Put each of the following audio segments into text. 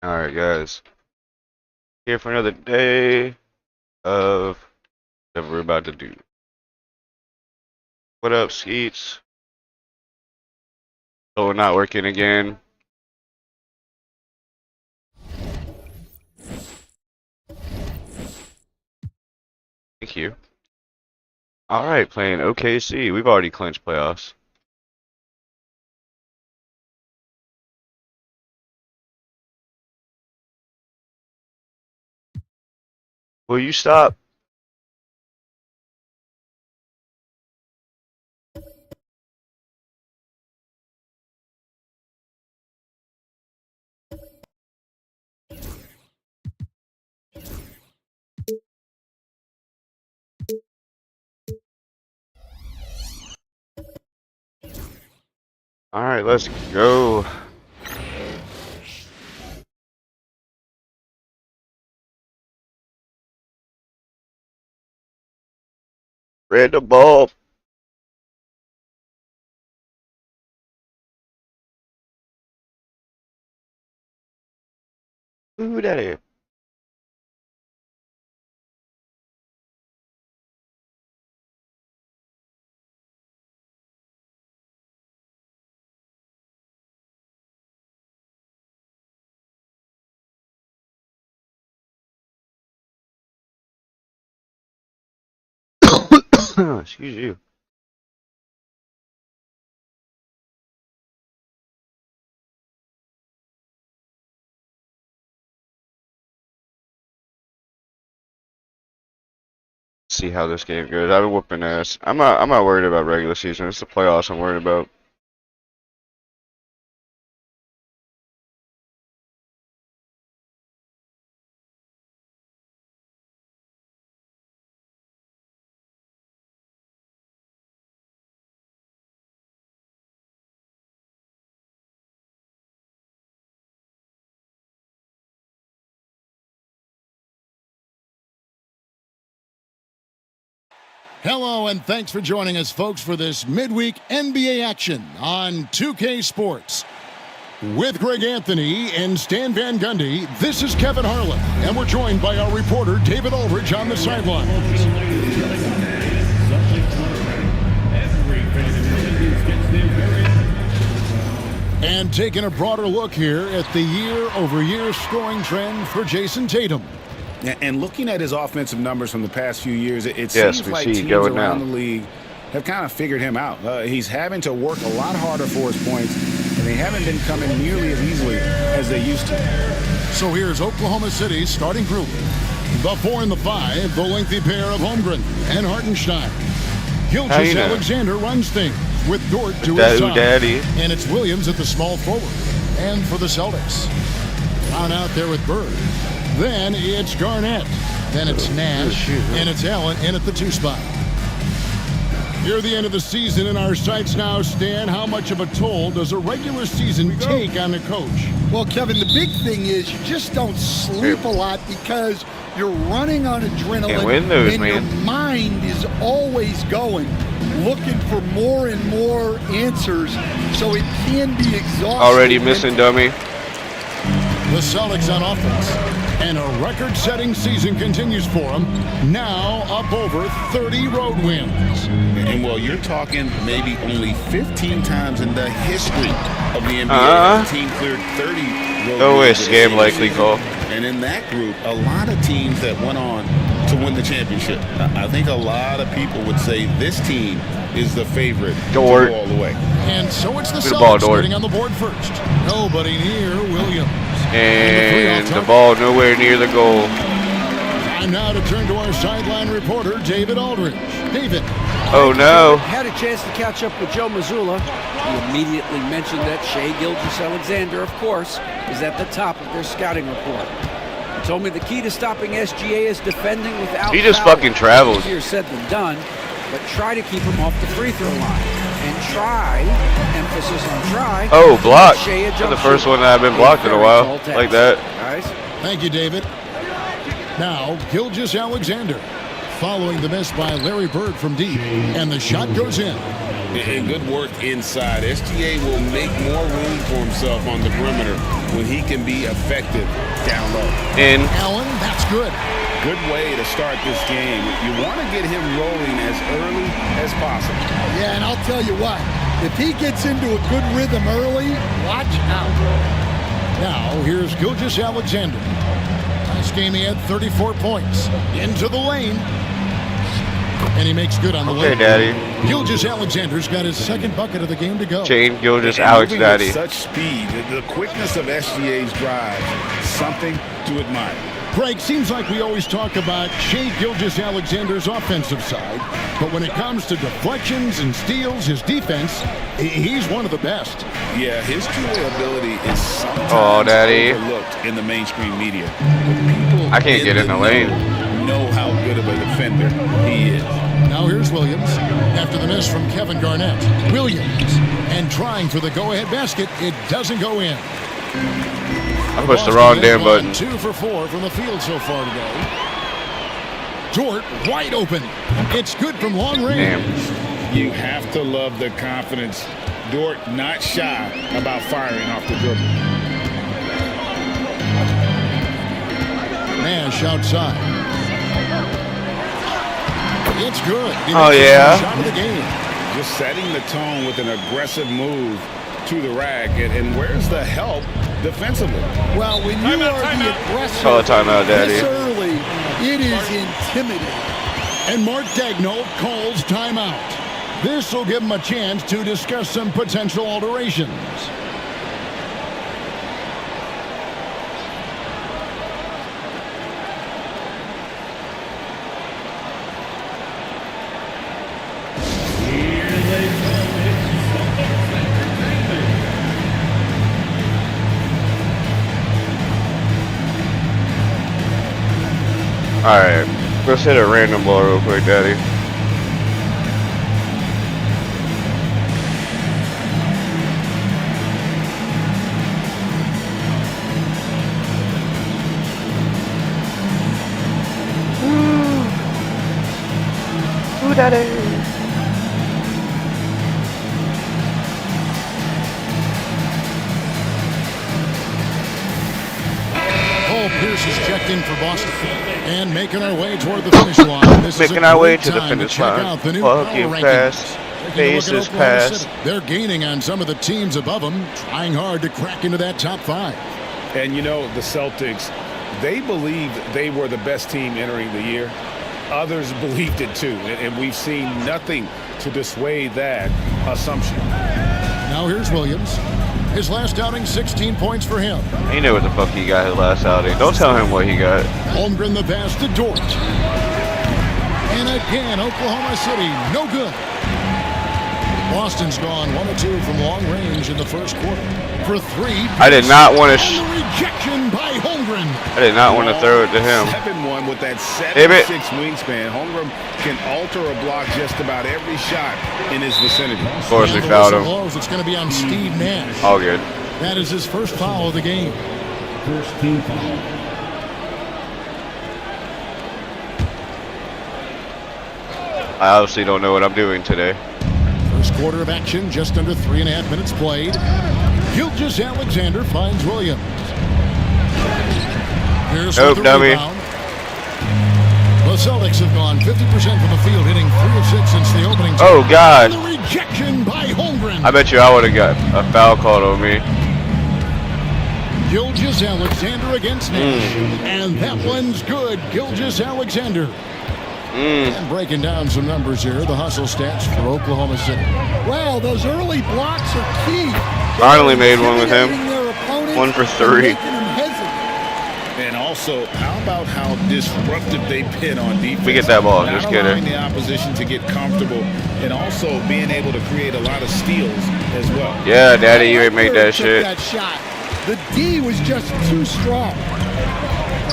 Alright, guys. Here for another day of what we're about to do. What up, Skeets? Oh, we're not working again. Thank you. Alright, playing OKC. We've already clinched playoffs. Will you stop? Alright, let's go. Red the ball. Who that is? Excuse you. See how this game goes. I've been whooping ass. I'm not worried about regular season. It's the playoffs I'm worried about. Hello, and thanks for joining us, folks, for this midweek NBA action on 2K Sports. With Greg Anthony and Stan Van Gundy, this is Kevin Harlan, and we're joined by our reporter, David Aldridge, on the sidelines. And taking a broader look here at the year-over-year scoring trend for Jason Tatum. And looking at his offensive numbers from the past few years, it seems like teams around the league have kind of figured him out. He's having to work a lot harder for his points, and they haven't been coming nearly as easily as they used to. So here's Oklahoma City's starting group. The 4 and the 5, the lengthy pair of Holmgren and Hartenstein. Gilgeous-Alexander runs things with Dort to his side. And it's Williams at the small forward. And for the Celtics, down out there with Bird. Then it's Garnett. Then it's Nash. And it's Allen in at the 2 spot. Near the end of the season in our sights now, Stan, how much of a toll does a regular season take on the coach? Well, Kevin, the big thing is you just don't sleep a lot because you're running on adrenaline. Can't win those, and man. Your mind is always going, looking for more and more answers, so it can be exhausting. Already missing, dummy. The Celtics on offense. And a record-setting season continues for them, now up over 30 road wins. And, well, you're talking maybe only 15 times in the history of the NBA. The team cleared 30 road wins. Scam likely call. And in that group, a lot of teams that went on to win the championship. I think a lot of people would say this team is the favorite to go all the way. And so it's the Celtics getting on the board first. Nobody near Williams. And the ball nowhere near the goal. Time now to turn to our sideline reporter, David Aldridge. David. Oh, no. Had a chance to catch up with Joe Mazzulla. He immediately mentioned that Shai Gilgeous-Alexander, of course, is at the top of their scouting report. He told me the key to stopping SGA is defending without He just fucking travels. Easier said than done, but try to keep him off the free throw line. And try, emphasis on try. Oh, blocked. The first one that I've been blocked in a while. Like that. Guys. Thank you, David. Now, Gilgeous-Alexander. following the miss by Larry Bird from deep. And the shot goes in. And good work inside. SGA will make more room for himself on the perimeter when he can be effective down low. In. Allen, that's good. Good way to start this game. You want to get him rolling as early as possible. Yeah, and I'll tell you what. If he gets into a good rhythm early, watch out. Now, here's Gilgeous-Alexander. Last game he had 34 points. Into the lane. And he makes good on the way. Okay, Daddy. Gilgeous-Alexander's got his second bucket of the game to go. Chain Gilgeous-Alex Daddy. Such speed, the quickness of SGA's drive, something to admire. Greg, seems like we always talk about Shai Gilgeous-Alexander's offensive side, but when it comes to deflections and steals, his defense, he's one of the best. Yeah, his two-way ability is sometimes overlooked in the mainstream media. I can't get in the lane. Know how good of a defender he is. Now here's Williams after the miss from Kevin Garnett. Williams, and trying for the go-ahead basket, it doesn't go in. I pushed the wrong damn button. 2 for 4 from the field so far today. Dort wide open. It's good from long range. Damn. You have to love the confidence. Dort not shy about firing off the dribble. Nash outside. It's good. Oh, yeah. Shot of the game. Just setting the tone with an aggressive move to the rack. And where's the help defensively? Well, when you are the aggressor Call a timeout, Daddy. this early, it is intimidating. And Mark Daigneault calls timeout. This will give him a chance to discuss some potential alterations. Alright, let's hit a random ball real quick, Daddy. Ooh, Daddy. Pierce is checked in for Boston. And making our way toward the finish line. This making our way to the finish line. Fucking pass. Faces pass. They're gaining on some of the teams above them, trying hard to crack into that top 5. And you know, the Celtics, they believed they were the best team entering the year. Others believed it too. And we've seen nothing to dissuade that assumption. Now here's Williams. His last outing, 16 points for him. He knew what the fuck he got his last outing. Don't tell him what he got. Holmgren the pass to Dort. And again, Oklahoma City, no good. Boston's gone 1 of 2 from long range in the first quarter. For 3. I did not want to. Rejection by Holmgren. I did not want to throw it to him. 7-1 with that 7'6" wingspan. Holmgren can alter a block just about every shot in his vicinity. Of course, we fouled him. It's going to be on Steve Nash. All good. That is his first foul of the game. First team foul. I obviously don't know what I'm doing today. First quarter of action, just under 3.5 minutes played. Gilgeous-Alexander finds Williams. Here's the dummy. rebound. The Celtics have gone 50% from the field, hitting 3 of 6 since the opening. Oh, God. The rejection by Holmgren. I bet you I would have got a foul called on me. Gilgeous-Alexander against Nash. And that one's good. Gilgeous-Alexander. And breaking down some numbers here, the hustle stats for Oklahoma City. Wow, those early blocks are key. Finally made one with him. 1 for 3. And also, how about how disruptive they've been on defense? We get that ball, just not kidding. allowing the opposition to get comfortable, and also being able to create a lot of steals as well. Yeah, Daddy, you ain't made that shit. That shot. The D was just too strong.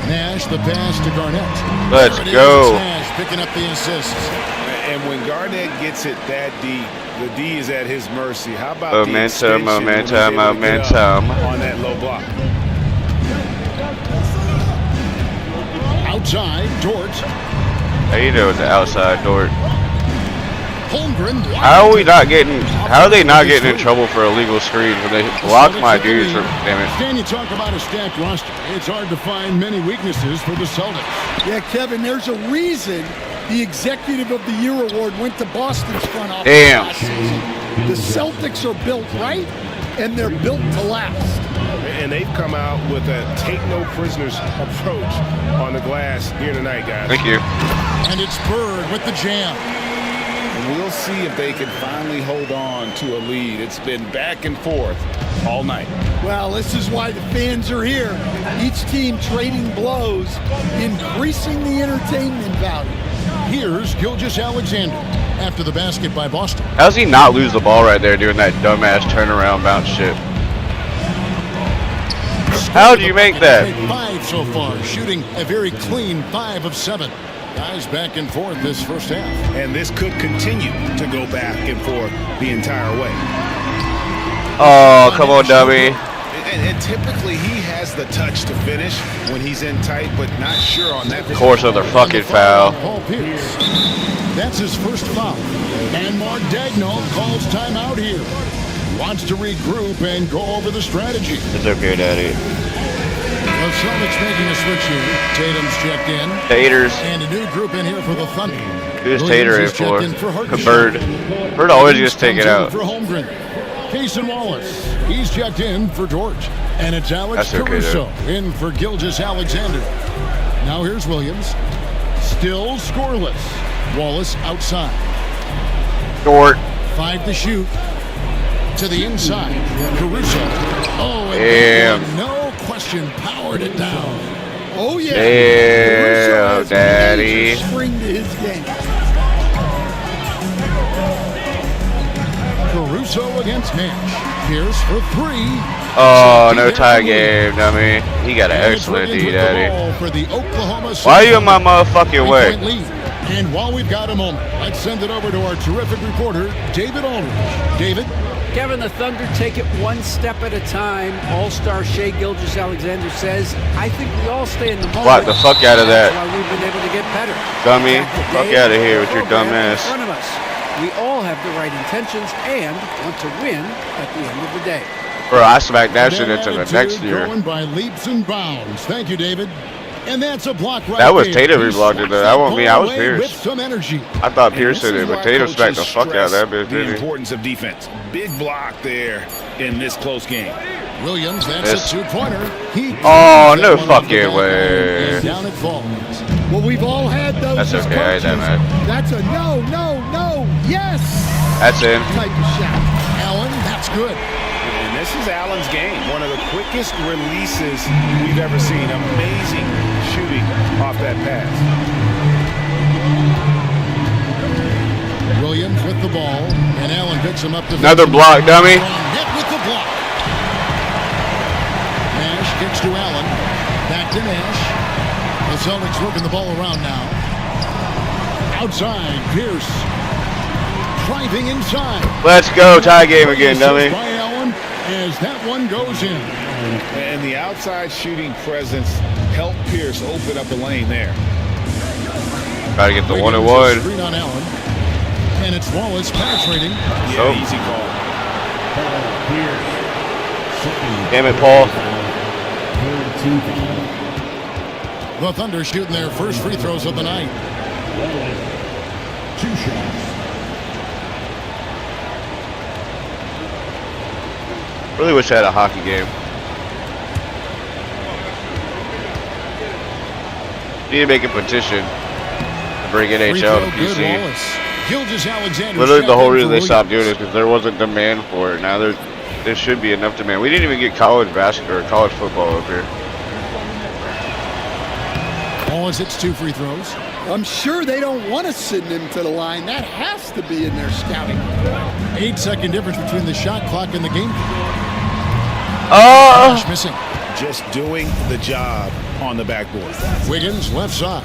Nash, the pass to Garnett. Let's go. Nash picking up the assists. And when Garnett gets it that deep, the D is at his mercy. How about momentum on that low block? Outside, Dort. How you doing the outside, Dort? Holmgren. How are we not getting? How are they not getting in trouble for illegal screens when they block my dudes? Damn it! Can you talk about a stacked roster? It's hard to find many weaknesses for the Celtics. Yeah, Kevin, there's a reason the Executive of the Year award went to Boston's front office Damn. last season. The Celtics are built right, and they're built to last. And they've come out with a take-no-prisoners approach on the glass here tonight, guys. Thank you. And it's Bird with the jam. And we'll see if they can finally hold on to a lead. It's been back and forth all night. Well, this is why the fans are here. Each team trading blows, increasing the entertainment value. Here's Gilgeous-Alexander after the basket by Boston. How's he not lose the ball right there doing that dumbass turnaround bounce shit? How do you make that? 5 so far, shooting a very clean 5 of 7. Guys back and forth this first half. And this could continue to go back and forth the entire way. Oh, come on, dummy. And typically he has the touch to finish when he's in tight, but not sure on that. Of course, another fucking foul. Paul Pierce. That's his first foul. And Mark Daigneault calls timeout here. Wants to regroup and go over the strategy. It's okay, Daddy. The Celtics making a switch here. Tatum's checked in. Taters. And a new group in here for the Thunder. Who's Tater in for? Bird. Bird always gets taken out. For Holmgren. Cason Wallace. He's checked in for George. And it's Alex Caruso in for Gilgeous-Alexander. Now here's Williams. Still scoreless. Wallace outside. Dort. 5 to shoot. To the inside. Caruso. Oh, and no question, powered it down. Oh, yeah. Damn, Daddy. Spring to his game. Caruso against Nash. Pierce for 3. Oh, no tie game, dummy. He got an excellent D, Daddy. For the Oklahoma Why are you in my motherfucking way? And while we've got a moment, let's send it over to our terrific reporter, David Aldridge. David? Kevin, the Thunder take it one step at a time. All-star Shai Gilgeous-Alexander says, I think we all stay in the moment. Block the fuck out of that. That's why we've been able to get better. Dummy, fuck out of here with your dumb ass. In front of us. We all have the right intentions and want to win at the end of the day. Bro, I smacked that shit into the next year. Going by leaps and bounds. Thank you, David. And that's a block right that was there. Tatum who blocked it. That wasn't me. I was Pierce. With some energy. I thought Pierce did it, but Tatum smacked the fuck out of that bitch. The importance of defense. Big block there in this close game. Williams, that's a 2-pointer. Oh, no fucking way. And down it falls. Well, we've all had those. That's okay. I ain't that mad. That's a no, yes. That's in. Type of shot. Allen, that's good. And this is Allen's game. One of the quickest releases we've ever seen. Amazing shooting off that pass. Williams with the ball, and Allen picks him up. Another block, dummy. Hit with the block. Nash kicks to Allen. Back to Nash. The Celtics working the ball around now. Outside, Pierce. Driving inside. Let's go, tie game again, dummy. By Allen as that one goes in. And the outside shooting presence helped Pierce open up the lane there. Try to get the 1-on-1. Screen on Allen. And it's Wallace penetrating. Yeah, easy call. Damn it, Paul. The Thunder shooting their first free throws of the night. 2 shots. Really wish I had a hockey game. Need to make a petition to bring NHL to PC. Gilgeous-Alexander. Literally the whole reason they stopped doing it is because there wasn't demand for it. Now there should be enough demand. We didn't even get college basketball or college football up here. Wallace hits 2 free throws. I'm sure they don't want to send him to the line. That has to be in their scouting. 8-second difference between the shot clock and the game. Missing. Just doing the job on the backboard. Wiggins left side.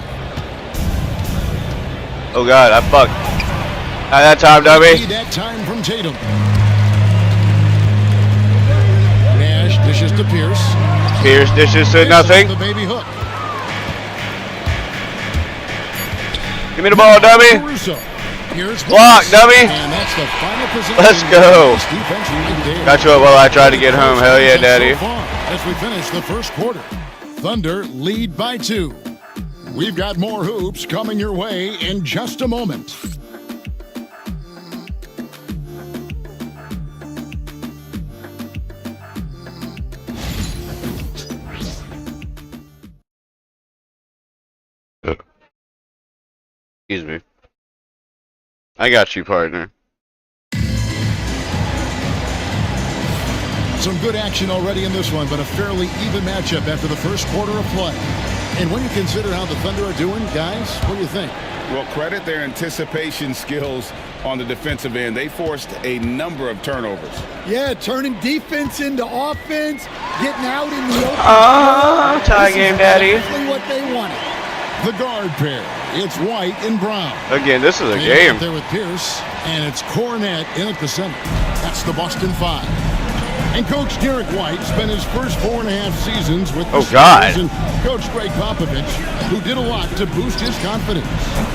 Oh God, I fucked. Not that time, dummy. That time from Tatum. Nash dishes to Pierce. Pierce dishes to nothing. The baby hook. Give me the ball, dummy. Block, dummy. And that's the final possession. Let's go. Right, got you up while I tried to get home. Hell yeah, daddy. So far, as we finish the first quarter, Thunder lead by 2. We've got more hoops coming your way in just a moment. Excuse me. I got you, partner. Some good action already in this one, but a fairly even matchup after the first quarter of play. And when you consider how the Thunder are doing, guys, what do you think? Well, credit their anticipation skills on the defensive end. They forced a number of turnovers. Yeah, turning defense into offense, getting out in the open. Tie game, daddy. Exactly what they wanted. The guard pair. It's White and Brown. Again, this is a And game. there with Pierce, and it's Cornette in at the center. That's the Boston 5. And Coach Derek White spent his first 4.5 seasons with the Spurs and Coach Greg Popovich, who did a lot to boost his confidence.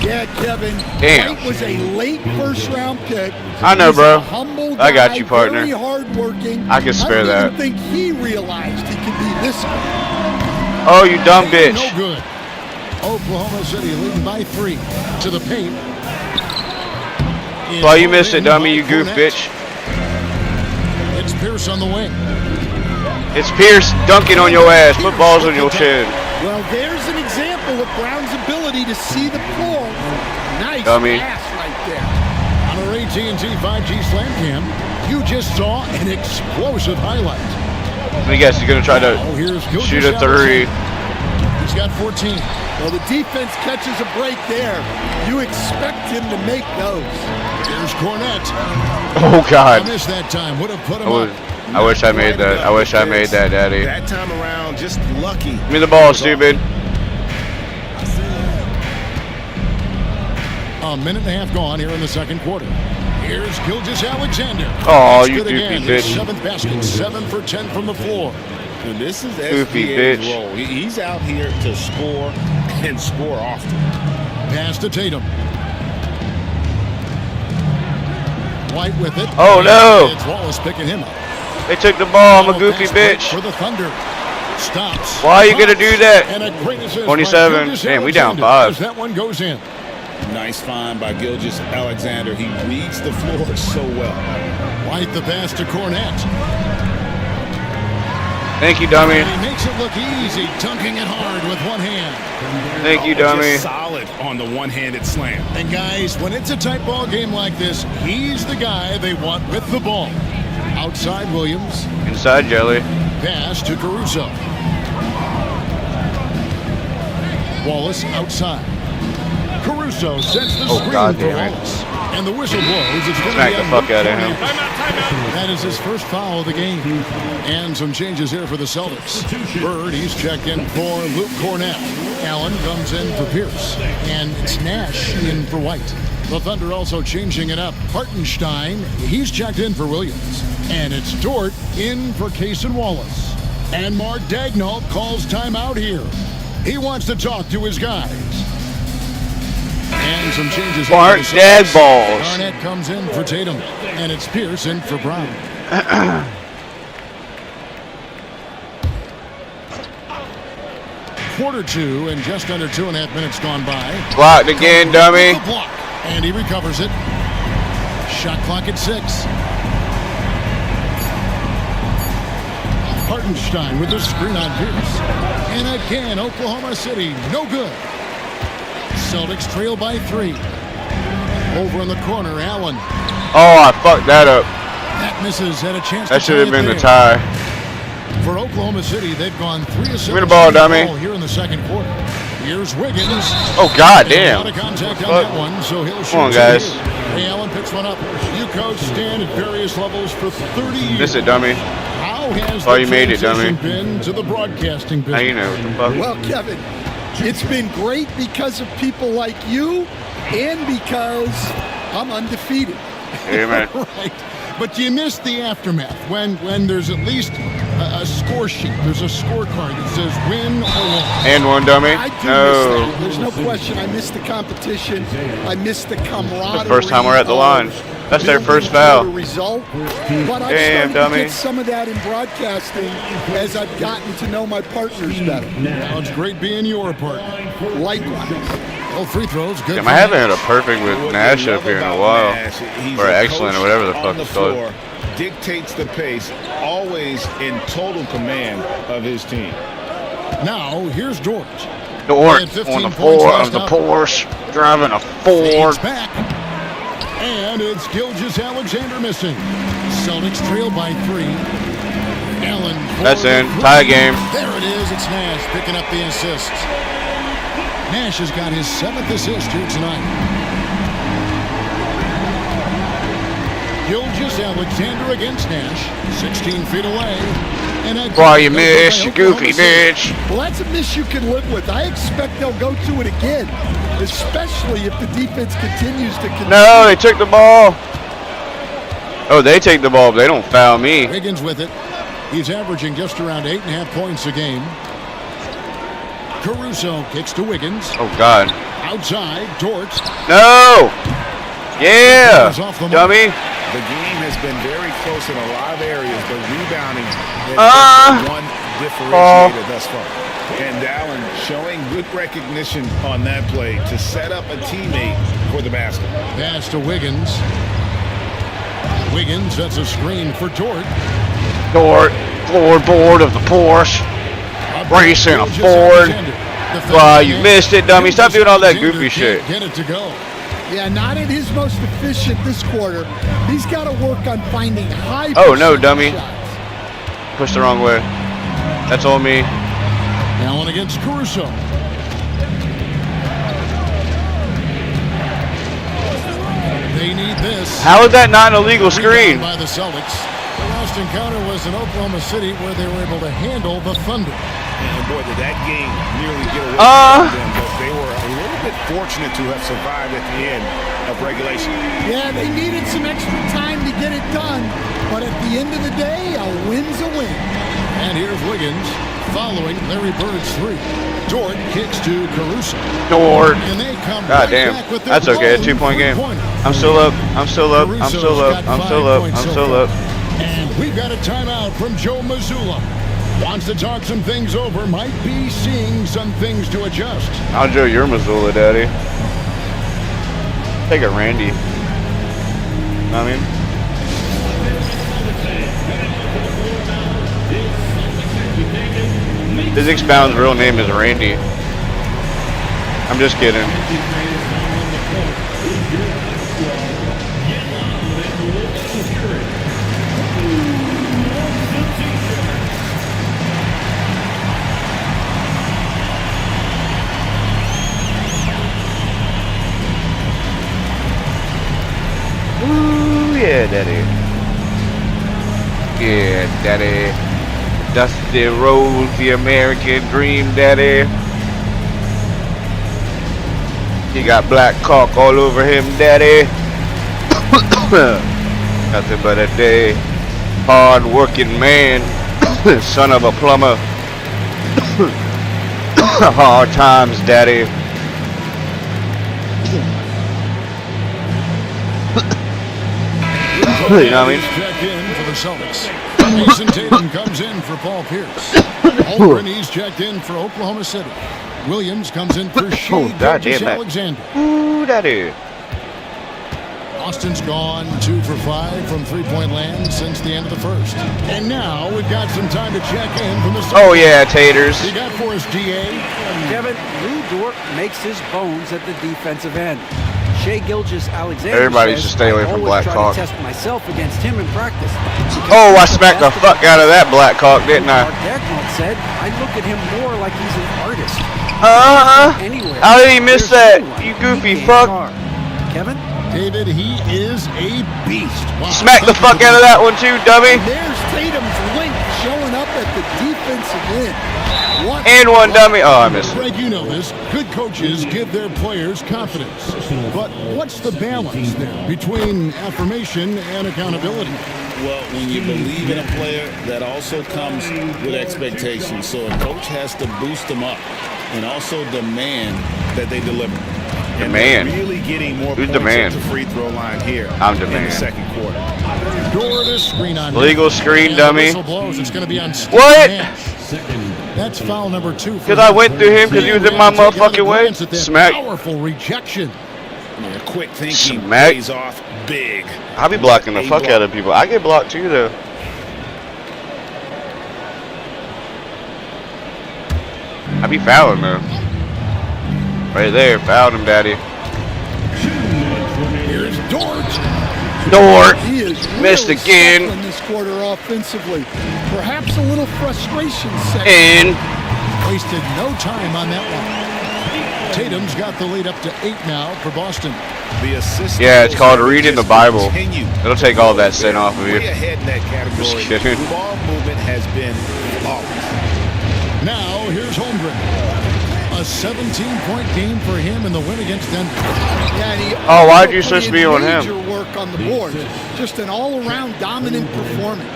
Yeah, Kevin. Damn. White was a late first-round pick. I know, He's bro. a humble guy, I got you, partner. Very hardworking. I can spare that. I don't even think he realized he could be this good. Oh, you dumb bitch. No good. Oklahoma City leading by 3 to the paint. Well, you missed it, dummy, you goof bitch. It's Pierce on the wing. It's Pierce dunking on your ass. Put balls on your chin. Well, there's an example of Brown's ability to see the floor. Nice Dummy. pass right there. On our AT&T 5G Slam Cam, you just saw an explosive highlight. I guess he's going to try to Here's shoot a 3. He's got 14. Well, the defense catches a break there. You expect him to make those. Here's Cornette. Oh, God. I missed that time. Would have put him up. I wish I made that. I wish I made that, daddy. That time around, just lucky. Give me the ball, stupid. A minute and a half gone here in the second quarter. Here's Gilgeous-Alexander. Oh, That's you good again. goofy His bitch. 7th basket, 7 for 10 from the floor. And this is Goofy SGA's bitch. role. He's out here to score and score often. Pass to Tatum. White with it. Oh, no. It's Wallace picking him up. They took the ball. I'm a goofy Fast break bitch. For the Thunder. Stops. Why are you gonna do that? And a great assist 27. by Damn, we down Gilgeous-Alexander 5. as that one goes in. Nice find by Gilgeous-Alexander. He reads the floor so well. White the pass to Cornette. Thank you, dummy. And he makes it look easy, dunking it hard with one hand. Thank you, dummy. Just solid on the one-handed slam. And guys, when it's a tight ball game like this, he's the guy they want with the ball. Outside Williams. Inside jelly. Pass to Caruso. Wallace outside. Caruso sets the screen God for damn it. Wallace. And the whistle blows. It's going to Smack be the a fuck out of him. That is his first foul of the game. And some changes here for the Celtics. Bird, he's checked in for Luke Cornette. Allen comes in for Pierce. And it's Nash in for White. The Thunder also changing it up. Hartenstein, he's checked in for Williams. And it's Dort in for Cason Wallace. And Mark Daigneault calls timeout here. He wants to talk to his guys. And some changes. Mark Dag balls. Garnett comes in for Tatum. And it's Pierce in for Brown. Quarter 2 and just under 2.5 minutes gone by. Blocked again, dummy. Block. And he recovers it. Shot clock at 6. Hartenstein with the screen on Pierce. And again, Oklahoma City, no good. Celtics trail by 3. Over in the corner, Allen. Oh, I fucked that up. That misses, had a chance That to should have been the tie. tie. For Oklahoma City, they've gone 3 assists. Give me the ball, dummy. Here in the second quarter. Here's Wiggins. Oh, god damn. A lot of contact on that one, so he'll shoot. Come on, guys. Ray Allen picks one up. You coach stand at various levels for 30 years. Miss it, dummy. How has Oh, the you made it, dummy. transition been to the broadcasting business? Now you know what the fuck. Well, Kevin, it's been great because of people like you and because I'm undefeated. Amen. Right. But you missed the aftermath when there's at least a score score sheet, there's a scorecard that says win or loss. And one, dummy. I do No. miss that. There's no question. I miss the competition. I miss the camaraderie. The first time we're at the line. That's their first foul. foul. Result. But I've Damn, started dummy. to get some of that in broadcasting as I've gotten to know my partners better. Well, it's great being your partner. Likewise. Well, free throws, good. Damn, I haven't had a perfect with What Nash we up love here in a about while. Nash, he's Or a excellent, or coach whatever the on fuck the it's called. floor, dictates the pace, always in total command of his team. Now, here's George. Dort And 15 on the points floor last of the up. Porsche, driving a Ford. Fades back. And it's Gilgeous-Alexander missing. Celtics trail by 3. Allen. That's forward. in. Tie game. There it is. It's Nash picking up the assists. Nash has got his 7th assist here tonight. Gilgeous-Alexander against Nash. 16 feet away. And Why you miss, you goofy bitch? Well, that's a miss you can live with. I expect they'll go to it again, especially if the defense continues to continue. No, they took the ball. Oh, they take the ball, but they don't foul me. Wiggins with it. He's averaging just around 8.5 points a game. Caruso kicks to Wiggins. Oh, God. Outside, Dort. No! Yeah! Dummy. The game has been very close in a lot of areas, but rebounding has been one differentiator thus far. And Allen showing good recognition on that play to set up a teammate for the basket. Pass to Wiggins. Wiggins sets a screen for Dort. Dort, floorboard of the Porsche. Racing a Ford. Wow, you missed it, dummy. Stop doing all that goofy shit. Get it to go. Yeah, not at his most efficient this quarter. He's got to work on finding high. Oh, no, percentage dummy. shots. Pushed the wrong way. That's all me. Allen against Caruso. They need this. How is that not an illegal screen? By the Celtics. The last encounter was in Oklahoma City, where they were able to handle the Thunder. And boy, did that game nearly get away from them, but they were a little bit fortunate to have survived at the end of regulation. Yeah, they needed some extra time to get it done, but at the end of the day, a win's a win. And here's Wiggins following Larry Bird's 3. Dort kicks to Caruso. Dort. And they come God right damn. back with their That's okay. A 2-point game. I'm still up. I'm still up. I'm still up. I'm still up. I'm still up. And we've got a timeout from Joe Mazzulla. Wants to talk some things over. Might be seeing some things to adjust. I'll Joe your Missoula, daddy. Take it, Randy. Know what I mean? Physics Bound's real name is Randy. I'm just kidding. Ooh, yeah, daddy. Yeah, daddy. Dusty Rose, the American dream, daddy. He got black caulk all over him, daddy. Nothing but a day. Hard working man. Son of a plumber. Hard times, daddy. You know what I mean? Check in for the Celtics. Mason Tatum comes in for Paul Pierce. Holmgren, he's checked in for Oklahoma City. Williams comes in for Shea Gilgeous-Alexander. Ooh, daddy. Austin's gone 2 for 5 from three-point land since the end of the first. And now we've got some time to check in from the Celtics. Oh, yeah, taters. You got for us, DA. Kevin, Lou Dort makes his bones at the defensive end. Shea Gilgeous-Alexander Everybody says, should stay away from Black I Hawk. always try to test myself against him in practice. Oh, I smacked the fuck out of that Black Hawk, didn't I? Mark Dagnall said, I look at him more like he's an artist. Anywhere. How did he miss that? You goofy fuck. Kevin? David, he is a beast. Wow. Smack the fuck out of that one too, dummy. There's Tatum's link showing up at the defensive end. What And one dummy. Oh, I missed it. Greg, you know this. Good coaches give their players confidence. But what's the balance there between affirmation and accountability? Well, when you believe in a player, that also comes with expectations. So a coach has to boost them up and also demand that they deliver. And they're really getting more points at the free throw line here in the second quarter. Door to screen on legal screen, dummy. It's going to be on what? That's foul number 2. Because I went through him because he was in my motherfucking way. Smack. Powerful rejection. Yeah, quick thinking pays off big. I be blocking the fuck out of people. I get blocked too, though. I be fouling, though. Right there, fouled him, daddy. Here's Dort. He is Missed again. In this quarter offensively. Perhaps a little frustration set. And wasted no time on that one. Tatum's got the lead up to 8 now for Boston. Yeah, it's called reading the Bible. It'll take all that sin off of you. Ahead in that category. Just kidding. Ball movement has been flawless. Now here's Holmgren. A 17-point game for him in the win against Denver. Oh, why'd you switch me on him? Work on the board. Just an all-around dominant performance.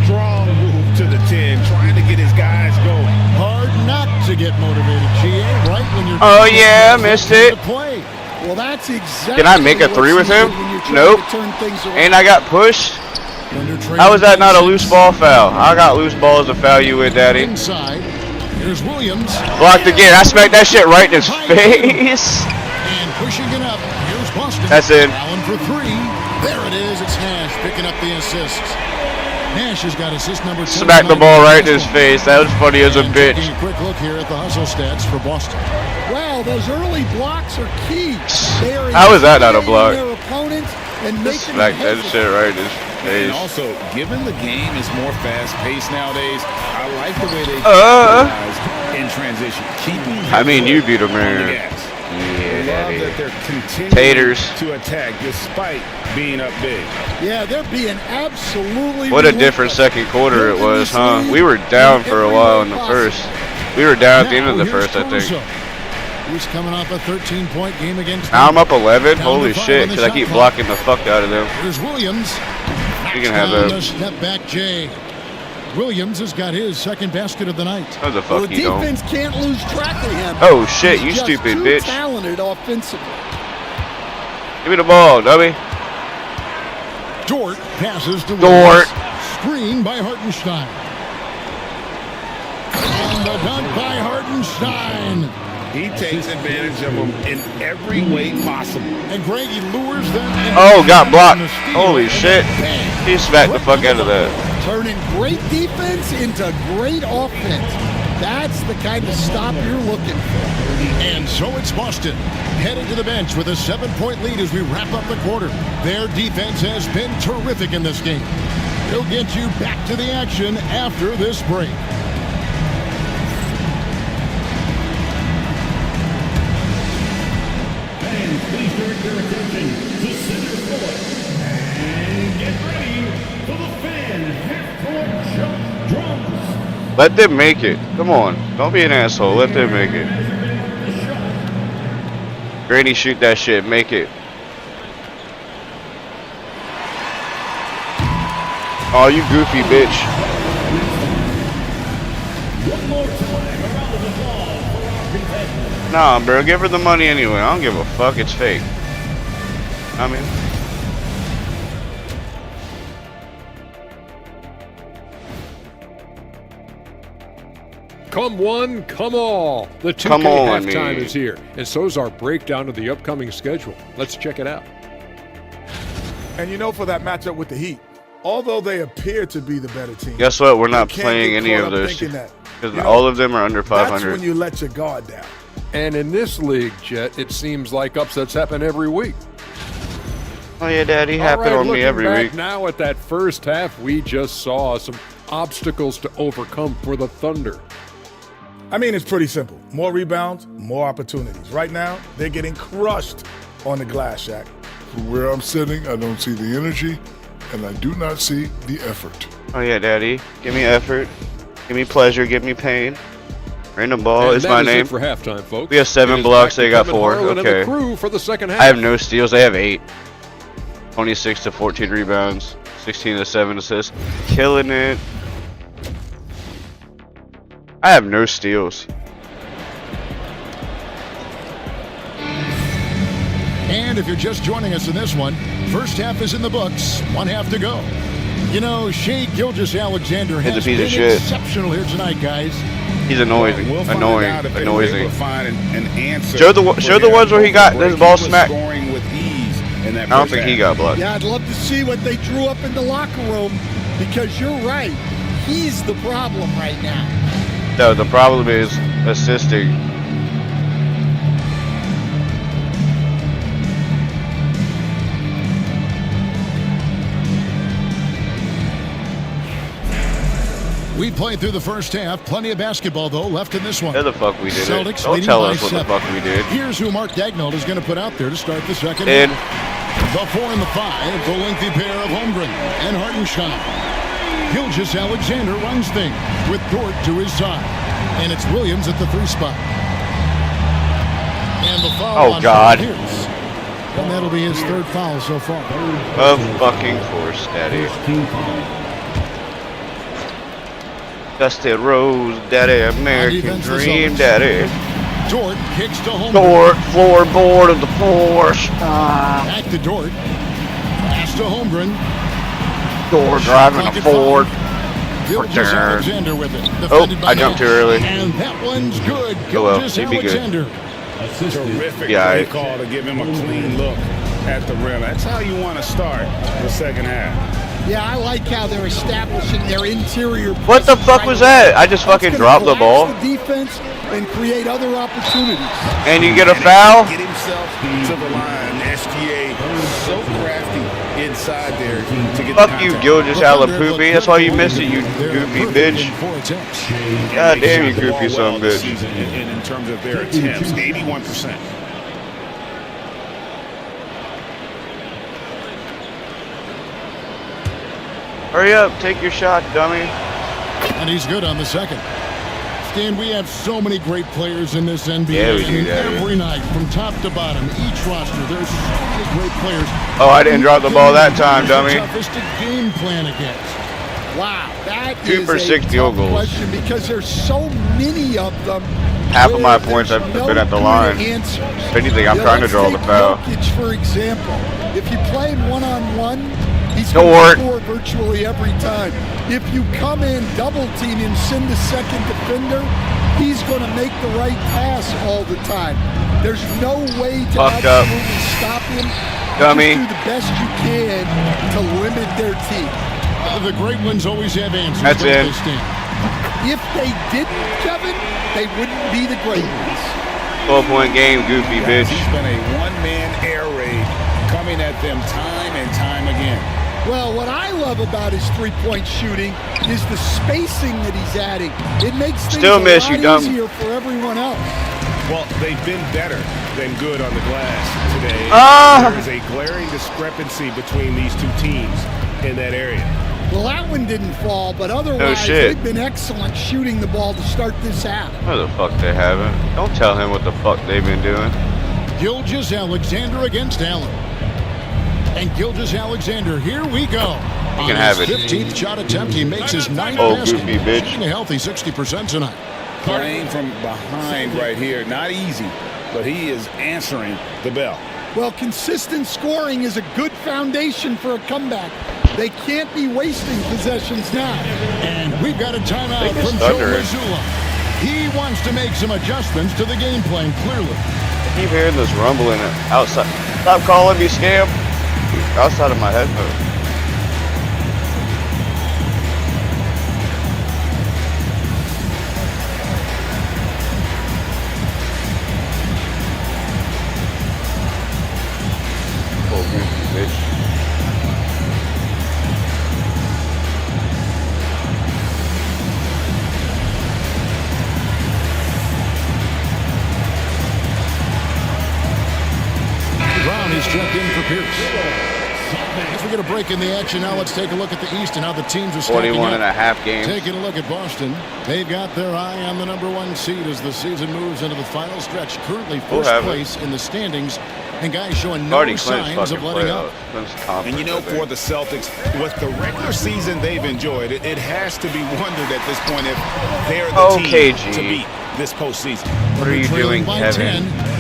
Strong move to the 10, trying to get his guys going. Hard not to get motivated, GA, right when you're... Oh, yeah, I missed it. Play. Well, that's exactly. Can I make a 3 with him? Nope. And I got pushed. How was that not a loose ball foul? I got loose balls to foul you with, daddy. Inside. Here's Williams. Blocked again. I smacked that shit right in his face. And pushing it up. Here's Boston. That's in. Allen for 3. There it is. It's Nash picking up the assist. Nash has got assist number 2. Smacked the ball right in his face. That was funny as a bitch. Taking a quick look here at the hustle stats for Boston. Wow, those early blocks are key. How is that not a block? Their opponents and making Smacked that shit right in his face. And also, given the game is more fast-paced nowadays, I like the way they in transition. I mean, you beat him, man. Yeah, daddy. Taters. To attack despite being up big. Yeah, they're being absolutely. What a different second quarter it was, huh? We were down for a while in the first. We were down at the end of the first, I think. He's coming off a 13-point game against. Now I'm up 11. Holy shit! Because I keep blocking the fuck out of them. Here's Williams. You can have that. Step back, Jay. Williams has got his second basket of the night. How the fuck the you don't? defense can't lose track of him. Oh shit! You He's stupid just bitch. Talented offensively. Give me the ball, dummy. Dort passes to Dort. Screen by Hartenstein. And the dunk by Hartenstein. He takes advantage of them in every way possible. And Greg, he lures them. Oh, got blocked. Holy shit. He smacked the fuck out of that. Turning great defense into great offense. That's the kind of stop you're looking for. And so it's Boston, headed to the bench with a 7-point lead as we wrap up the quarter. Their defense has been terrific in this game. They'll get you back to the action after this break. Fans, please direct your attention to center court. And get ready for the fan half-court jump drums. Let them make it. Come on. Don't be an asshole. Let them make it. Granny, shoot that shit. Make it. Oh, you goofy bitch. One more time around the ball for our contestants. Nah, bro. Give her the money anyway. I don't give a fuck. It's fake. I mean. Come one, come all. The 2K halftime is here, and so is our breakdown of the upcoming schedule. Let's check it out. And you know, for that matchup with the Heat, although they appear to be the better team, guess what? We're not playing any of those because all of them are under 500. That's when you let your guard down. And in this league, Jet, it seems like upsets happen every week. Oh yeah, Daddy, happen on me every week. Now at that first half, we just saw some obstacles to overcome for the Thunder. I mean, it's pretty simple. More rebounds, more opportunities. Right now, they're getting crushed on the glass, Shaq. From where I'm sitting, I don't see the energy, and I do not see the effort. Oh yeah, Daddy. Give me effort. Give me pleasure. Give me pain. Random ball is my name. For halftime, folks. We have 7 blocks. They got 4. Okay. Crew for the second half. I have no steals. They have 8. 26 to 14 rebounds. 16 to 7 assists. Killing it. I have no steals. And if you're just joining us in this one, first half is in the books. 1 half to go. You know, Shai Gilgeous-Alexander has been exceptional here tonight, guys. He's annoying. We'll Annoying. Annoying. Find an answer show the ones where he got his ball smacked. With ease in that I don't think he got blocked. Yeah, I'd love to see what they drew up in the locker room, because you're right. He's the problem right now. No, the problem is assisting. We played through the first half. Plenty of basketball, though, left in this one. Yeah, the fuck we did Celtics it. Don't tell us what the fuck we did. Here's who Mark Daigneault is going to put out there to start the second And half. The 4 and the 5, the lengthy pair of Holmgren and Hartenstein. Gilgeous-Alexander runs things with Dort to his side. And it's Williams at the 3 spot. And the foul on God. Pierce. And that'll be his 3rd foul so far. Of fucking course, Daddy. Dusty Rose, Daddy, American Dream, Daddy. Dort kicks to Holmgren. Dort, floorboard of the Porsche. Back to Dort. Pass to Holmgren. Dort driving a Ford. Gilgeous-Alexander with it. Oh, I jumped too early. And that one's good. Oh well, he'd be good. Gilgeous-Alexander. Terrific play call to give him a clean look at the rim. That's how you want to start the second half. Yeah, I like how they're establishing their interior. What the fuck was that? I just fucking dropped the ball. The defense and create other opportunities. And you get a foul? Get himself to the line. SGA so crafty inside there to get fuck you, Gilgeous-Alexander. That's why you missed it, you goofy bitch. God damn, you goofy son of a bitch. In terms of their attempts, 81%. Hurry up, take your shot, dummy. And he's good on the second. Stan, we have so many great players in this NBA. Yeah, we do, every night, from top to bottom, each roster, there's so many great players. Oh, I didn't drop the ball that time, dummy. Toughest to game plan against. Wow, that 2 for 6 field goals. Question, because there's so many of them. Half of my points have been at the line. If anything, I'm trying to draw the foul. Jokic, for example, if you play him one-on-one, he's going to score virtually every time. If you come in, double team him, send the second defender, he's going to make the right pass all the time. There's no way to absolutely stop him. Dummy. Just do the best you can to limit their team. The great ones always have answers. That's it. If they didn't, Kevin, they wouldn't be the great ones. 12-point game, goofy bitch. He's been a one-man air raid coming at them time and time again. Well, what I love about his three-point shooting is the spacing that he's adding. It makes things a lot easier for everyone else. Well, they've been better than good on the glass today. There is a glaring discrepancy between these two teams in that area. Well, that one didn't fall, but otherwise they've been excellent shooting the ball to start this half. No, the fuck they haven't. Don't tell him what the fuck they've been doing. Gilgeous-Alexander against Allen. And Gilgeous-Alexander, here we go. He can have it. 15th shot attempt, he makes his 9th basket. Goofy bitch. Shooting a healthy 60% tonight. Playing from behind right here, not easy, but he is answering the bell. Well, consistent scoring is a good foundation for a comeback. They can't be wasting possessions now. And we've got a timeout from Joe Mazzulla. He wants to make some adjustments to the game plan, clearly. I keep hearing this rumbling outside. Stop calling me scam. Outside of my headphones. Brown is checked in for Pierce. As we get a break in the action now, let's take a look at the East and how the teams are stacking 41 up. and a half games. Taking a look at Boston. They've got their eye on the #1 seed as the season moves into the final stretch. Currently first place in the standings, and guys showing no signs of letting up. And you know, for the Celtics, with the regular season they've enjoyed, it has to be wondered at this point if they're the team to beat this postseason. What are you doing, Kevin? 10.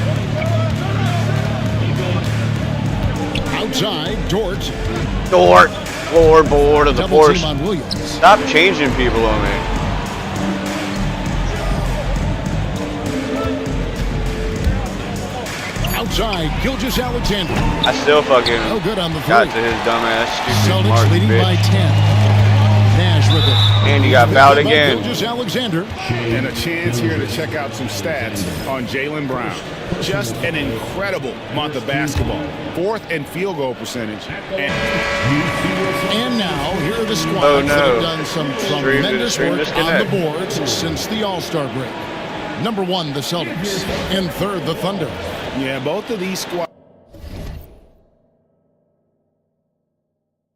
Outside, Dort, floorboard of the double force. team on Williams. Stop changing people on me. Outside, Gilgeous-Alexander. I still fucking No good on the got three. to his dumbass stupid Celtics Mark leading bitch. by 10. Nash with it. And you got fouled again. Gilgeous-Alexander. And a chance here to check out some stats on Jaylen Brown. Just an incredible month of basketball. 4th in field goal percentage. And now, here are the squads Oh, that no. have done some tremendous work on the disconnect. boards since the All-Star break. #1, the Celtics. And 3rd, the Thunder. Yeah, both of these squads.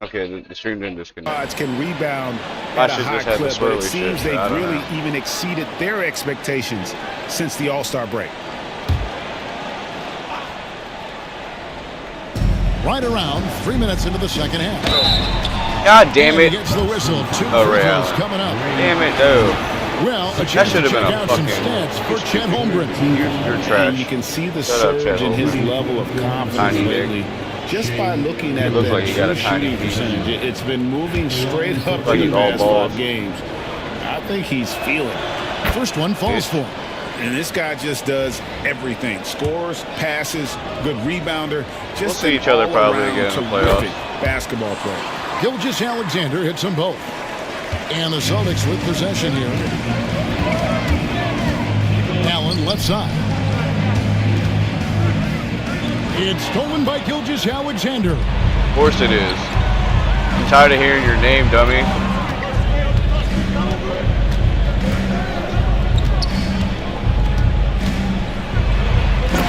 Okay, the stream didn't disconnect. Can rebound I at a should high just have the clip, but it swirly seems shit. I they've don't really know. even exceeded their expectations since the All-Star break. Right around 3 minutes into the second half. God damn And it. he gets the whistle. 2 Oh, free Ray throws Allen. coming up. Damn it, though. Well, a That chance should to have been check a out some fucking- stats for Chet Holmgren. You're trash. And you can see the Shut up, surge Chet in his Holmgren. level of confidence Tiny dick. lately. Just by looking at looks that like you got a true tiny shooting piece. percentage, it's been moving straight up Like in he's the all past balls. 5 games. I think he's feeling it. First one falls for him. And this guy just does everything. Scores, passes, good rebounder. Just We'll see an each other probably all-around again in the terrific playoffs. basketball player. Gilgeous-Alexander hits them both. And the Celtics with possession here. Allen left side. It's stolen by Gilgeous-Alexander. Of course it is. I'm tired of hearing your name, dummy.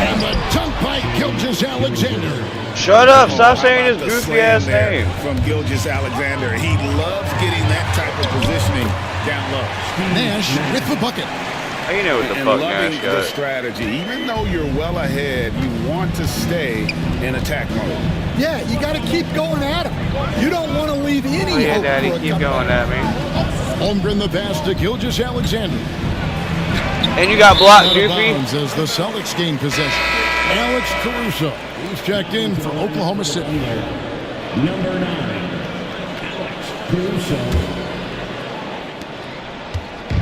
And the dunk by Gilgeous-Alexander. Shut up. Stop saying his The goofy slam ass there name. from Gilgeous-Alexander. He loves getting that type of positioning down low. Nash with the bucket. How you know what the And fuck loving Nash the got? strategy. Even though you're well ahead, you want to stay in attack mode. Yeah, you got to keep going at him. You don't want to leave any Oh, yeah, hope Daddy, for a keep comeback. going at me. Holmgren the pass to Gilgeous-Alexander. And you got blocked, Out of goofy. bounds as the Celtics gain possession. Alex Caruso. He's checked in for Oklahoma City. Number 9, Alex Caruso.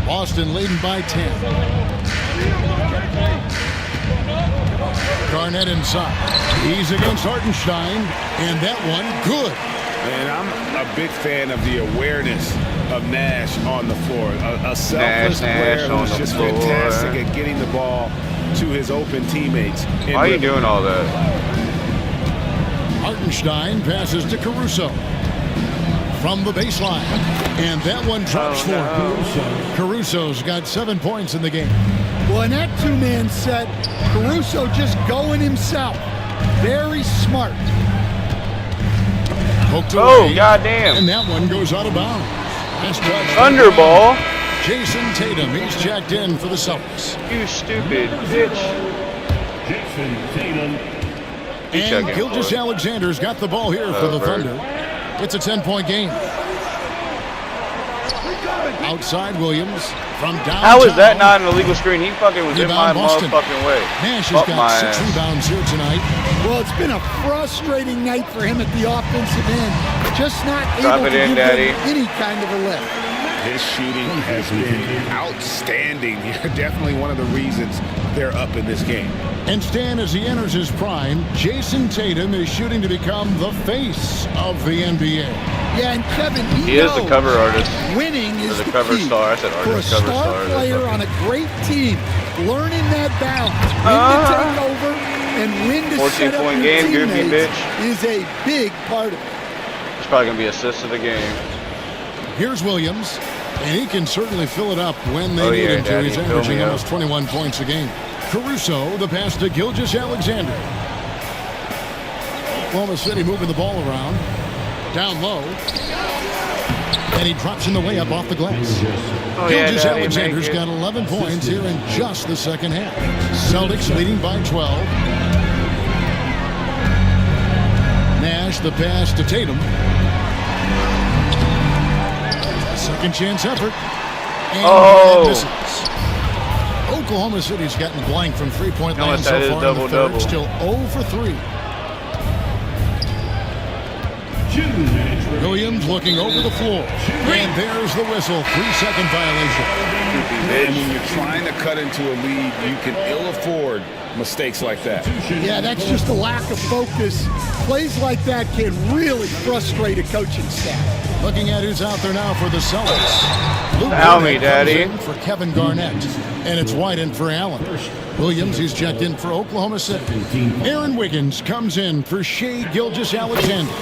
Boston leading by 10. Garnett inside. He's against Hartenstein. And that one, good. And I'm a big fan of the awareness of Nash on the floor. A selfless Nash player on who's the just floor. fantastic at getting the ball to his open teammates. Why are you doing all that? Hartenstein passes to Caruso. From the baseline. And that one drops for him. Caruso's got 7 points in the game. Well, in that two-man set, Caruso just going himself. Very smart. Poked Oh, away. goddamn. And that one goes out of bounds. Nice touch. Thunderball. Jason Tatum, he's checked in for the Celtics. You stupid bitch. Jason Tatum. He's checking And for it. Gilgeous-Alexander's got the ball here for the Bird. Thunder. It's a 10-point game. Outside Williams from downtown. How is that not an illegal screen? He fucking was in my Rebound Boston. motherfucking way. Nash has Up my got 6 ass. rebounds here tonight. Well, it's been a frustrating night for him at the offensive end. Just not Drop able it to in, give Daddy. them any kind of a lift. His shooting has been outstanding. Definitely one of the reasons they're up in this game. And Stan, as he enters his prime, Jason Tatum is shooting to become the face of the NBA. Yeah, and Kevin, He is the cover artist. Winning is Or the the cover key. star. I said For a artist, cover star star. player on a great team, learning that balance, when to take over and when to 14 set up point your game, goofy teammates bitch. is a big part of it. It's probably going to be assist of the game. Here's Williams, and he can certainly fill it up when they Oh, need yeah, him to. Daddy, He's fill averaging me up. almost 21 points a game. Caruso, the pass to Gilgeous-Alexander. Oklahoma City moving the ball around. Down low. And he drops in the way up off the glass. Gilgeous Alexander's got 11 points here in just the second half. Celtics leading by 12. Nash the pass to Tatum. Second chance effort. And Oklahoma City's gotten blank from three-point land so far in the third. Still 0 for 3. Williams looking over the floor. And there's the whistle. 3-second violation. And when you're trying to cut into a lead, you can ill afford mistakes like that. Yeah, that's just a lack of focus. Plays like that can really frustrate a coaching staff. Looking at who's out there now for the Celtics. Tell me, Daddy. For Kevin Garnett. And it's White in for Allen. Williams, he's checked in for Oklahoma City. Aaron Wiggins comes in for Shai Gilgeous-Alexander.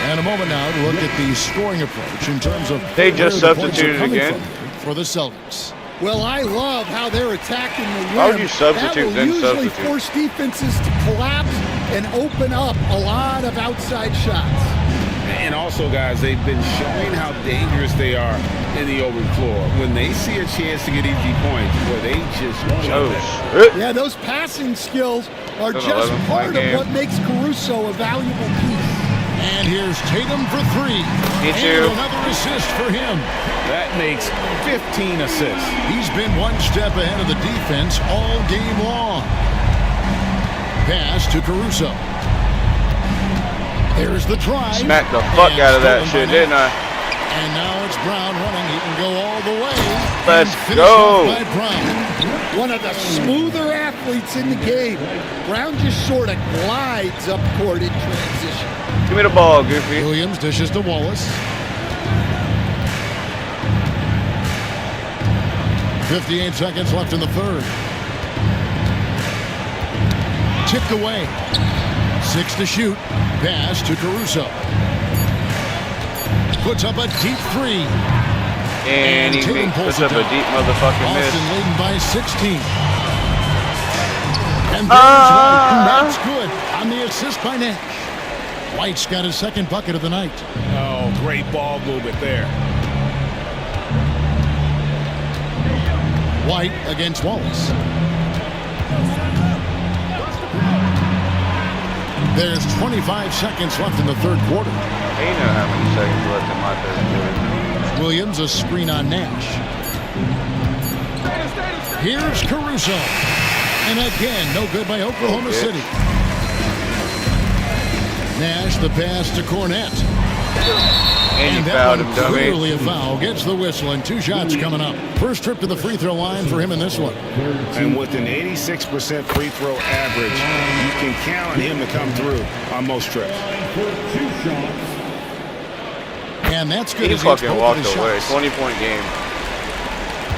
And a moment now to look at the scoring approach in terms of they just substituted again for the Celtics. Well, I love how they're attacking the rim. How would you substitute that will usually substitute? force defenses to collapse and open up a lot of outside shots. And also, guys, they've been showing how dangerous they are in the open floor. When they see a chance to get easy points, boy, they just jump it. Yeah, those passing skills are just part of what makes Caruso a valuable piece. And here's Tatum for 3. And another assist for him. That makes 15 assists. He's been one step ahead of the defense all game long. Pass to Caruso. There's the drive. Smacked the fuck out of that shit, didn't I? And now it's Brown running. He can go all the way. Let's go. One of the smoother athletes in the game. Brown just sort of glides up court in transition. Give me the ball, Goofy. Williams dishes to Wallace. 58 seconds left in the third. Tipped away. 6 to shoot. Pass to Caruso. Puts up a deep 3. And he puts up a deep motherfucking miss. Boston leading by 16. And there's one. That's good on the assist by Nash. White's got his second bucket of the night. Oh, great ball movement there. White against Wallace. There's 25 seconds left in the third quarter. They know how many seconds left in my third quarter. Williams a screen on Nash. Here's Caruso. And again, no good by Oklahoma City. Nash the pass to Cornette. And he fouled him, dummy. Clearly a foul. Gets the whistle and 2 shots coming up. First trip to the free throw line for him in this one. And with an 86% free throw average, you can count on him to come through on most trips. And that's good. He fucking walked away. 20-point game.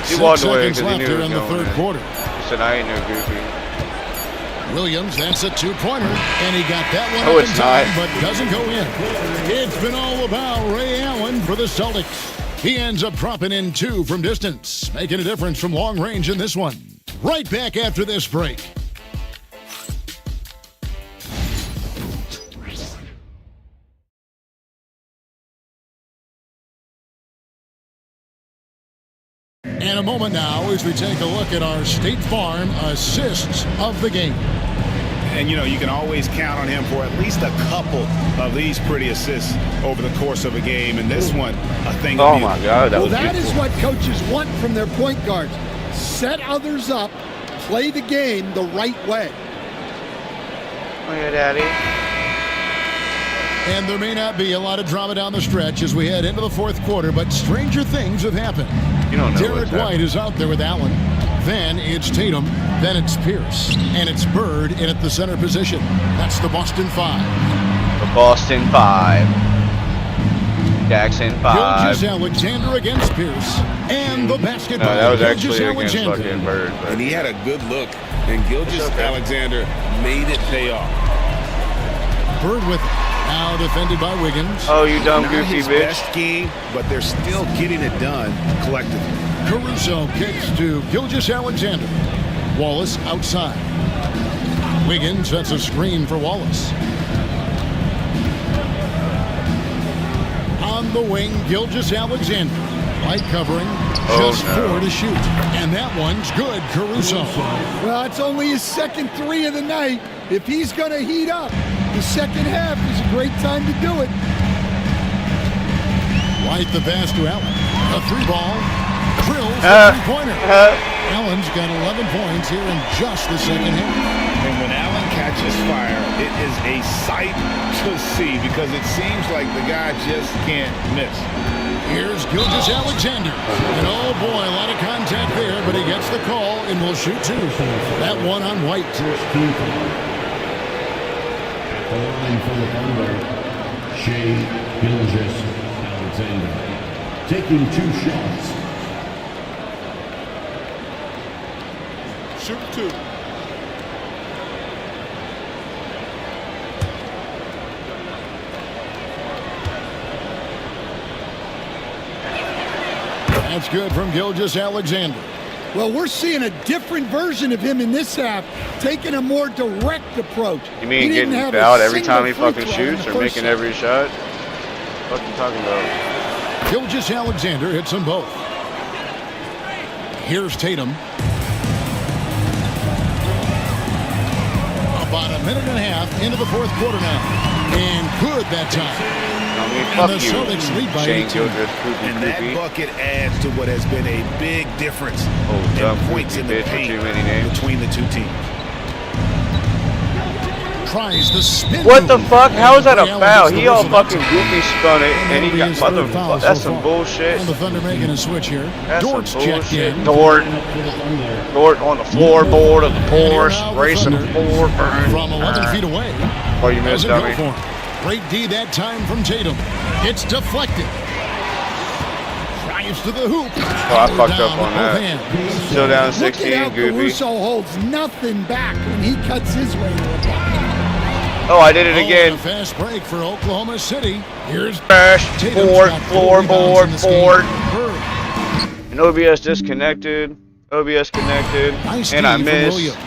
He walked away because he knew he was in the third quarter. He said, I ain't no Goofy. Williams, that's a 2-pointer, and he got that one up in time, but doesn't go in. It's been all about Ray Allen for the Celtics. He ends up dropping in 2 from distance, making a difference from long range in this one. Right back after this break. And a moment now as we take a look at our State Farm assists of the game. And, you know, you can always count on him for at least a couple of these pretty assists over the course of a game. And this one, a thing. Oh, my God. That is what coaches want from their point guards. Set others up, play the game the right way. Oh, yeah, Daddy. And there may not be a lot of drama down the stretch as we head into the fourth quarter, but stranger things have happened. You don't know Derek White is out there with Allen. Then it's Tatum. Then it's Pierce. And it's Bird in at the center position. That's the Boston 5. The Boston 5. Jackson 5. Gilgeous Alexander against Pierce. And the basketball. No, that was actually against fucking Bird. And he had a good look. And Gilgeous Alexander made it pay off. Bird with it. Now defended by Wiggins. Oh, you dumb Not Goofy his bitch. best game, but they're still getting it done collectively. Caruso kicks to Gilgeous Alexander. Wallace outside. Wiggins sets a screen for Wallace. From the wing, Gilgeous-Alexander. Light covering, just 4 to shoot. And that one's good, Caruso. Well, it's only his second 3 of the night. If he's going to heat up, the second half is a great time to do it. White the pass to Allen. A 3-ball. Drills the 3-pointer. Allen's got 11 points here in just the second half. And when Allen catches fire, it is a sight to see because it seems like the guy just can't miss. Here's Gilgeous-Alexander. And oh boy, a lot of contact there, but he gets the call and will shoot 2. That one on White. At the line for the Thunder, Shea Gilgeous-Alexander. Taking 2 shots. Shoot 2. That's good from Gilgeous-Alexander. Well, we're seeing a different version of him in this half, taking a more direct approach. You mean getting fouled every time he fucking shoots or making every shot? What are you talking about? Gilgeous-Alexander hits them both. Here's Tatum. About a minute and a half into the 4th quarter now. And good that time. Fuck and the you, Celtics lead by Shane 18. And that bucket adds to what has been a big difference in points in the paint between the 2 teams. Tries the spin. What the fuck? How is that a foul? He all fucking goofy spun it, and he got motherfucker. That's some bullshit. And the Thunder making a switch here. That's Dort's some checked in. bullshit. Dort on the floorboard of the Porsche, racing the floor. From 11 feet away. Oh, you missed, dummy. Great D that time from Tatum. It's deflected. Drives to the hoop. Oh, I fucked up on that. Still down 16, Look at how goofy. Caruso holds nothing back when he cuts his way to the block. Oh, I did it again. A fast break for Oklahoma City. Here's Crash, Tatum's board, got 4 floorboard, rebounds in this board. game. And OBS disconnected. OBS connected. Nice And I D from missed. Williams.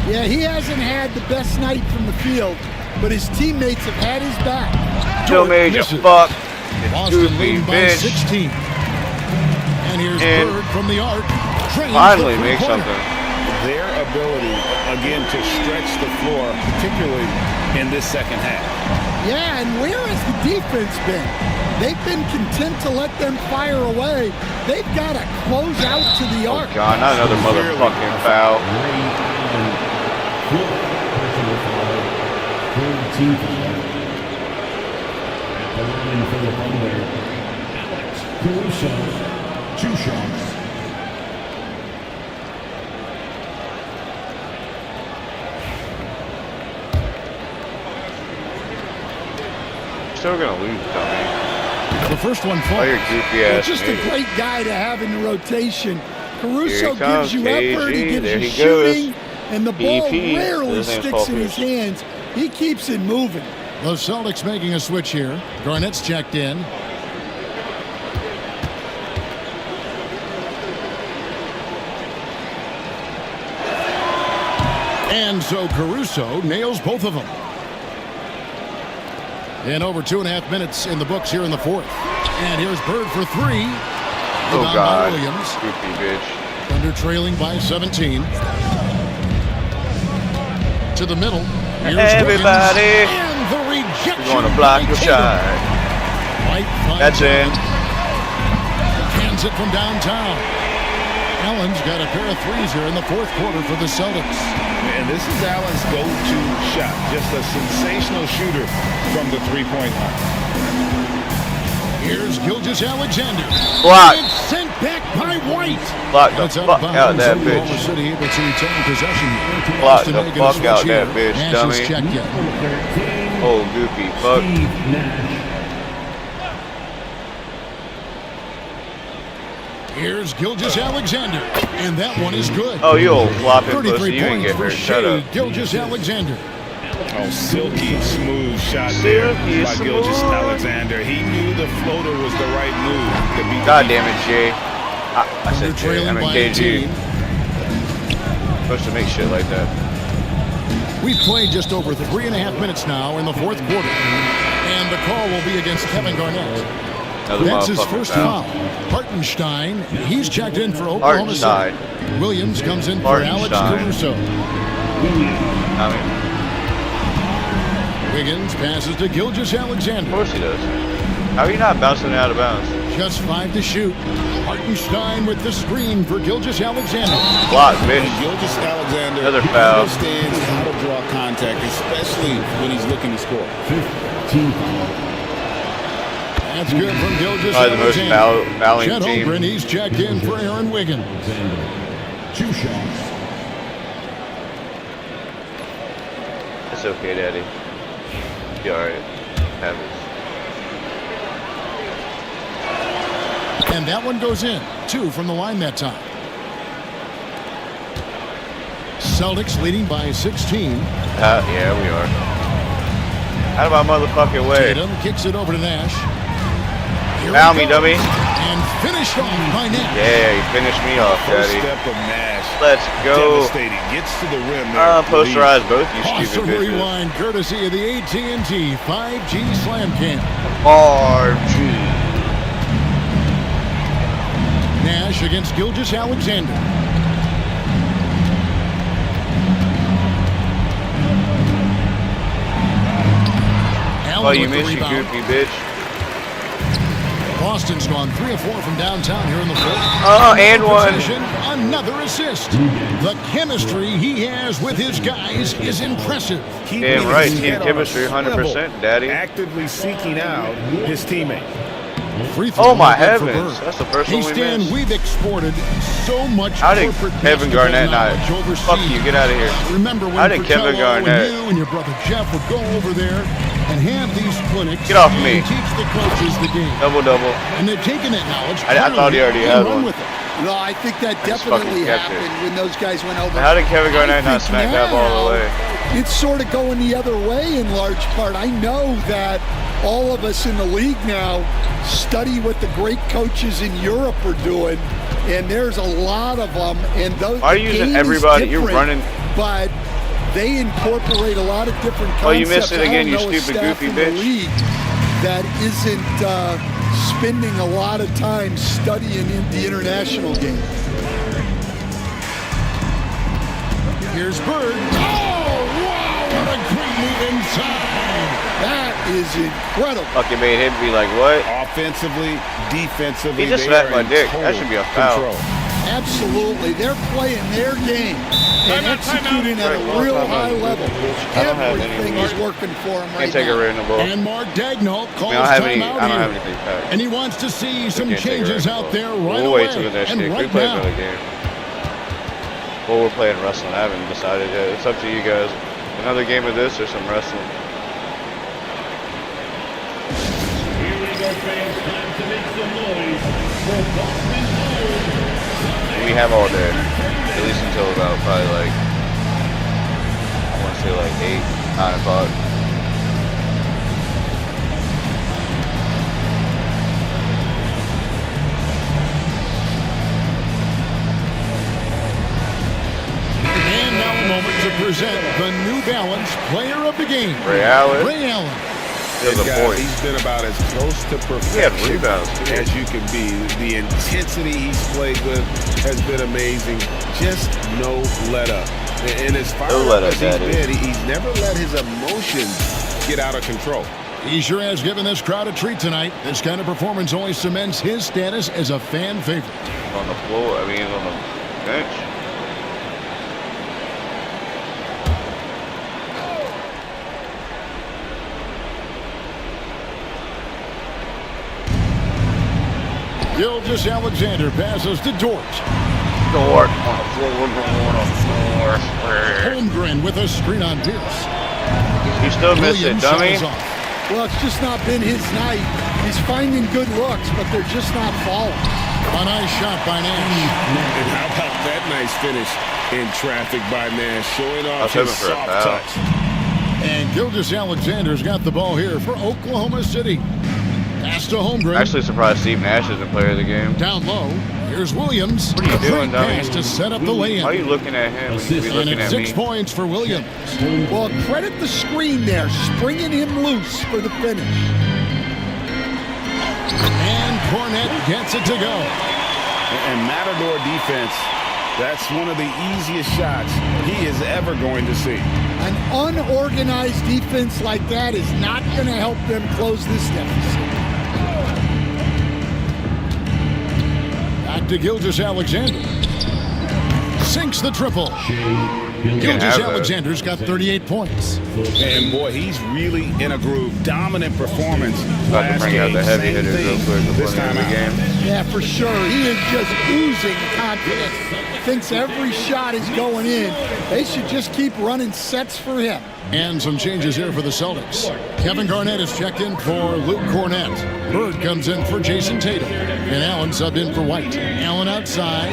Yeah, he hasn't had the best night from the field, but his teammates have had his back. Still made you fuck. Boston Goofy leading by bitch. 16. And here's And Bird from the arc. Finally make something. Their ability, again, to stretch the floor, particularly in this second half. Yeah, and where has the defense been? They've been content to let them fire away. They've got to close out to the arc. Oh God, not another motherfucking foul. Team foul. At the line for the Thunder, Alex Caruso, 2 shots. Still gonna lose, dummy. The first one Oh, falls. you're goofy ass. Just a great guy to have in the rotation. Caruso Here he comes, gives you effort, he KG. gives There you he shooting, goes. and the ball BP. rarely His name's sticks Paul in his Pierce. hands. He keeps it moving. The Celtics making a switch here. Garnett's checked in. And so Caruso nails both of them. And over 2.5 minutes in the books here in the 4th. And here's Bird for 3. Oh Rebound by God, Williams. goofy bitch. Thunder trailing by 17. To the middle. Here's Everybody, Wiggins. And the rejection. you're gonna block by your Tatum. shot. White That's in. Hands it from downtown. Allen's got a pair of threes here in the 4th quarter for the Celtics. And this is Allen's go-to shot. Just a sensational shooter from the 3-point line. Here's Gilgeous-Alexander. Block. It's sent back by White. Block the That's fuck out of that Oklahoma bitch. City able to retain possession. Block Boston the making a fuck switch out here. that bitch, Nash dummy. is checked in. Oh, goofy fuck. Steve Nash. Here's Gilgeous-Alexander. And that one is good. Oh, you old flopping 33 pussy. You ain't points get for hurt. Shut Shea up. Gilgeous-Alexander. Oh, silky smooth shot there Silky by smooth. Gilgeous-Alexander. He knew the floater was the right move to beat God damn it, Jay. I Thunder said Jay. I trailing mean by KG. 18. Supposed to make shit like that. We've played just over 3.5 minutes now in the 4th quarter. And the call will be against Kevin Garnett. That's his first foul. Hartenstein, he's checked in for Oklahoma City. Williams comes in for Alex Caruso. Wiggins passes to Gilgeous-Alexander. Of course he does. How are you not bouncing out of bounds? Just 5 to shoot. Hartenstein with the screen for Gilgeous-Alexander. Block, bitch. Gilgeous-Alexander Another foul. Understands how to draw contact, especially when he's looking to score. 15 That's good from Gilgeous-Alexander. Probably the most fouling Chet team. Holmgren, he's checked in for Aaron Wiggins. 2 shots. It's okay, Daddy. Be alright. Have it. And that one goes in. 2 from the line that time. Celtics leading by 16. Yeah, we are. Out of my motherfucking way. Tatum kicks it over to Nash. Foul me, dummy. And finished off by Nash. Yeah, you finished me off, Daddy. First step of Nash. Let's go. Devastating. Gets to the rim there. Posterize both you Awesome stupid bitches. rewind courtesy of the AT&T 5G Slam Cam. RG. Nash against Gilgeous-Alexander. Oh, you missed, you goofy bitch. Boston's gone 3 of 4 from downtown here in the fourth. And one. Another assist. The chemistry he has with his guys is impressive. Damn right, team chemistry, 100%, Daddy. Actively seeking out his teammate. Oh my heavens, that's the first one we missed. We've exported so much. How did Kevin Garnett not? Fuck you, get out of here. Remember when How did Kevin Garnett? And you and your brother Jeff would go over there and have these clinics. Get off me. And teach the coaches the game. Double. And they're taking that knowledge. I thought he already had one. With it. No, I think that definitely happened when those guys went over. How did Kevin Garnett not smack that ball away? It's sort of going the other way in large part. I know that all of us in the league now study what the great coaches in Europe are doing, and there's a lot of them. And those are you using everybody? You're running, but they incorporate a lot of different concepts. Oh, you missed it again, you stupid goofy bitch. League that isn't spending a lot of time studying in the international game. Here's Bird. Oh, wow, what a great move inside. That is incredible. Fucking made him be like, what? Offensively, defensively, he just slapped my dick. That should be a foul. Control. Absolutely. They're playing their game and executing at a real high level. Everything is working for them right now. Can't take a random ball. And Mark Dagnall calls I don't timeout have here. anything back. And he wants to see some changes out there right we'll away. Wait till the next and game. right We play now. another game. Well, we're playing wrestling. I haven't decided yet. It's up to you guys. Another game of this or some wrestling. Here we go, fans. Time to make some noise for Boston home. We have all day. At least until about probably like, I want to say like 8, 9 o'clock. And now a moment to present the New Balance Player of the Game. Ray Allen. Ray Allen. He's been about as close to perfection as you can be. The intensity he's played with has been amazing. Just no let up. And as far as he's been, he's never let his emotions get out of control. He sure has given this crowd a treat tonight. This kind of performance only cements his status as a fan favorite. On the floor, on the bench. Gilgeous-Alexander passes to Dort. Dort on the floor. Holmgren with a screen on Pierce. You still miss it, dummy. Well, it's just not been his night. He's finding good looks, but they're just not falling. A nice shot by Nash. And how about that nice finish in traffic by Nash, showing off his soft touch. And Gilgeous-Alexander's got the ball here for Oklahoma City. Pass to Holmgren. Actually surprised Steve Nash isn't player of the game. Down low. Here's Williams. What are you doing, dummy? Pass to set up the lay-in. Why are you looking at him? You be looking at 6 me. points for Williams. Well, credit the screen there, springing him loose for the finish. And Cornette gets it to go. And Matador defense, that's one of the easiest shots he is ever going to see. An unorganized defense like that is not going to help them close this deficit. Back to Gilgeous-Alexander. Sinks the triple. Gilgeous-Alexander's got 38 points. And boy, he's really in a groove. Dominant performance. About to bring out the heavy hitters real quick before the end of the game. Yeah, for sure. He is just oozing confidence. Thinks every shot is going in. They should just keep running sets for him. And some changes here for the Celtics. Kevin Garnett is checked in for Luke Cornett. Bird comes in for Jason Tatum. And Allen subbed in for White. Allen outside.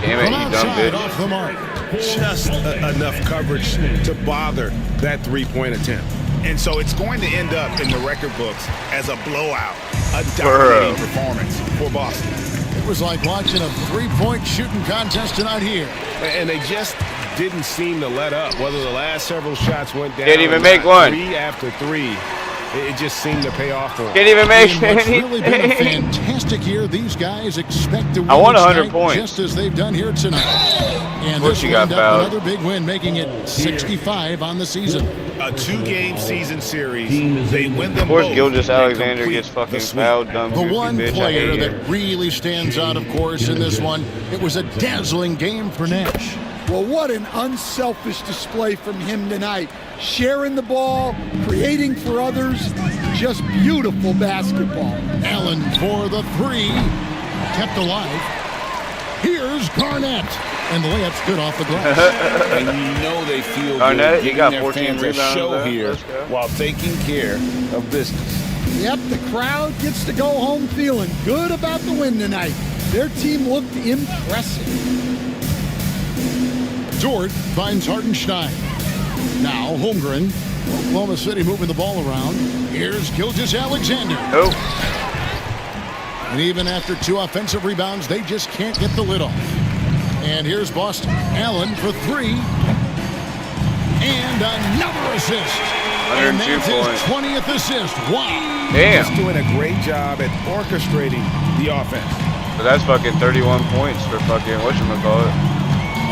Damn it, From you dumb outside bitch. off the mark. Just enough coverage to bother that three-point attempt. And so it's going to end up in the record books as a blowout, a dominating performance for Boston. It was like watching a three-point shooting contest tonight here. And they just didn't seem to let up. Whether the last several shots went down. Can't even make one. Three after three. It just seemed to pay off for them. Can't even make It's anything. really been a fantastic year. These guys expect to win I want each 100 night points. just as they've done here tonight. And Of course this you will got end up fouled. another big win, making it 65 on the season. A two-game season series. They win them Of course, both. Gilgeous-Alexander and gets complete fucking the sweep. fouled, dumb The goofy one bitch. I player hate you. that really stands out, of course, in this one, it was a dazzling game for Nash. Well, what an unselfish display from him tonight. Sharing the ball, creating for others, just beautiful basketball. Allen for the three, kept alive. Here's Garnett, and the layup's good off the glass. And you know they feel Garnett, good you giving got their 14 fans a rebounds show there. here Let's go. while taking care of business. Yep, the crowd gets to go home feeling good about the win tonight. Their team looked impressive. Dort finds Hartenstein. Now Holmgren. Oklahoma City moving the ball around. Here's Gilgeous-Alexander. Oh, And even after two offensive rebounds, they just can't get the lid off. And here's Boston. Allen for three. And another assist. And 102 that's his points. 20th assist. Wow. Just damn. doing a great job at orchestrating the offense. So that's fucking 31 points for fucking whatchamacallit.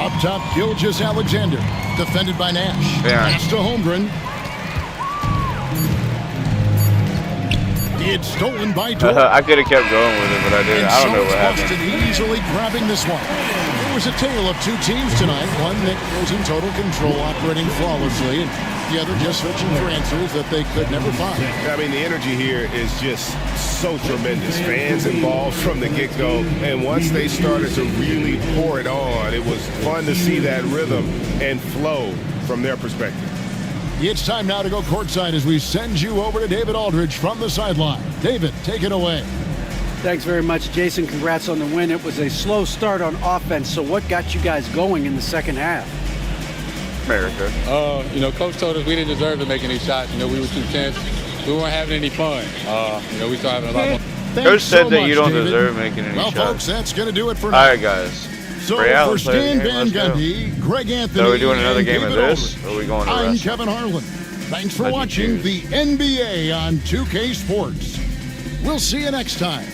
Up top, Gilgeous-Alexander. Defended by Nash. Yeah. Pass to Holmgren. It's stolen by Dort. I could have kept going with it, but I didn't. And I don't so know it's what happened. Boston easily grabbing this one. It was a tale of two teams tonight. One that was in total control, operating flawlessly, and the other just searching for answers that they could never find. I mean, the energy here is just so tremendous. Fans involved from the get-go. And once they started to really pour it on, it was fun to see that rhythm and flow from their perspective. It's time now to go courtside as we send you over to David Aldridge from the sideline. David, take it away. Thanks very much, Jason. Congrats on the win. It was a slow start on offense, so what got you guys going in the second half? America. Coach told us we didn't deserve to make any shots. We were too tense. We weren't having any fun. We started having a lot more. Coach said so that much, you don't David. deserve making any Well, shots. folks, that's going to do it for All now. right, guys. So Ray Allen for played the Stan game. Van Let's go. Gundy, Greg Anthony, So are we doing another and game of David this, Aldridge. or are we going to I'm wrestling? Kevin Harlan. Thanks for How'd you watching choose? the NBA on 2K Sports. We'll see you next time.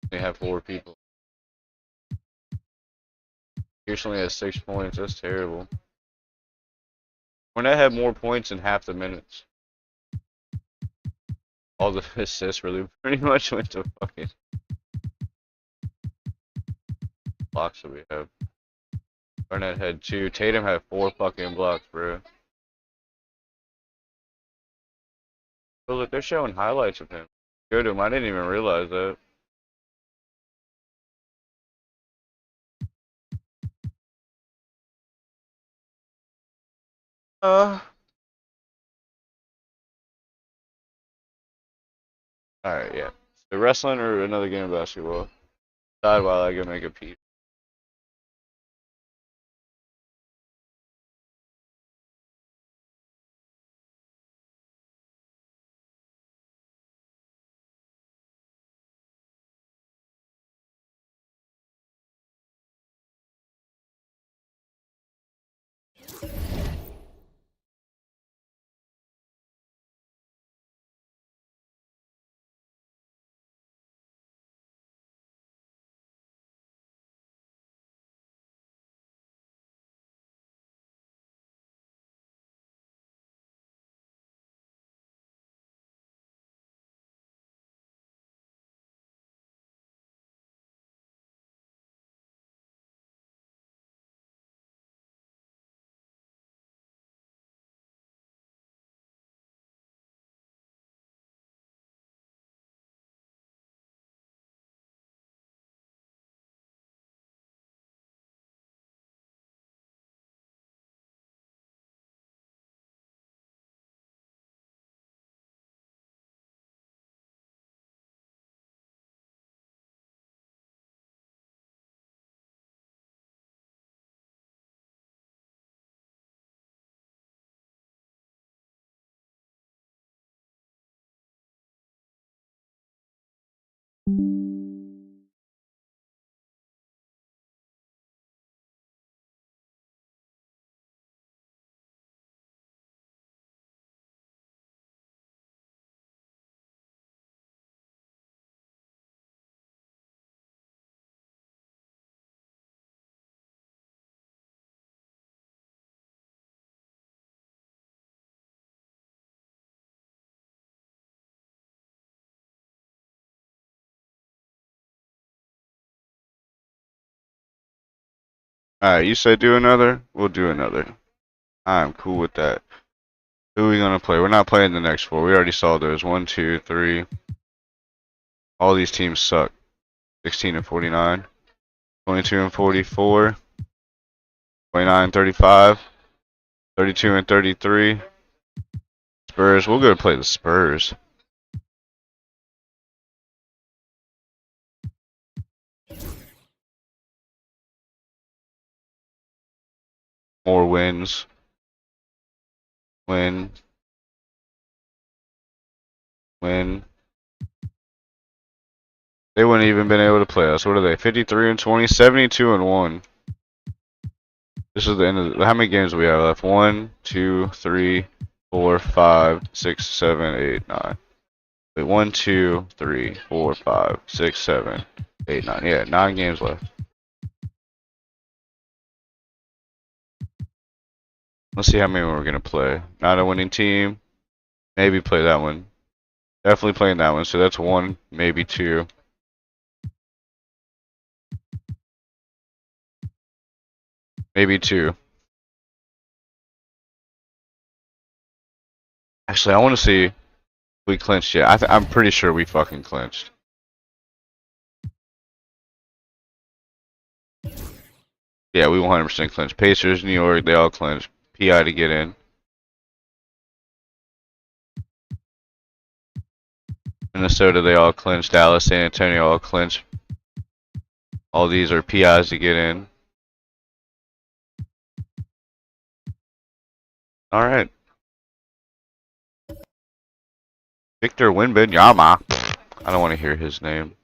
They have 4 people. Pierce only has 6 points. That's terrible. Fournette had more points in half the minutes. All the assists really pretty much went to fucking blocks that we have. Fournette had 2. Tatum had 4 fucking blocks, bro. Oh look, they're showing highlights of him. Go to him. I didn't even realize that. Alright, yeah. So wrestling or another game of basketball? Decide while I go make a pee. Alright, you said do another? We'll do another. I'm cool with that. Who are we gonna play? We're not playing the next four. We already saw those. 1, 2, 3. All these teams suck. 16 and 49. 22 and 44. 29 and 35. 32 and 33. Spurs. We'll go play the Spurs. More wins. Win. Win. They wouldn't even been able to play us. What are they? 53 and 20, 72 and 1. This is the end of how many games do we have left? 1, 2, 3, 4, 5, 6, 7, 8, 9. Wait, 1, 2, 3, 4, 5, 6, 7, 8, 9. Yeah, 9 games left. Let's see how many we're gonna play. Not a winning team. Maybe play that one. Definitely playing that one. So that's 1, maybe 2. Maybe 2. Actually, I want to see if we clinched yet. I'm pretty sure we fucking clinched. Yeah, we 100% clinched. Pacers, New York, they all clinched. PI to get in. Minnesota, they all clinched. Dallas, San Antonio, all clinched. All these are PIs to get in. Alright. Victor Wembanyama. I don't want to hear his name.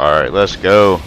Alright, let's go.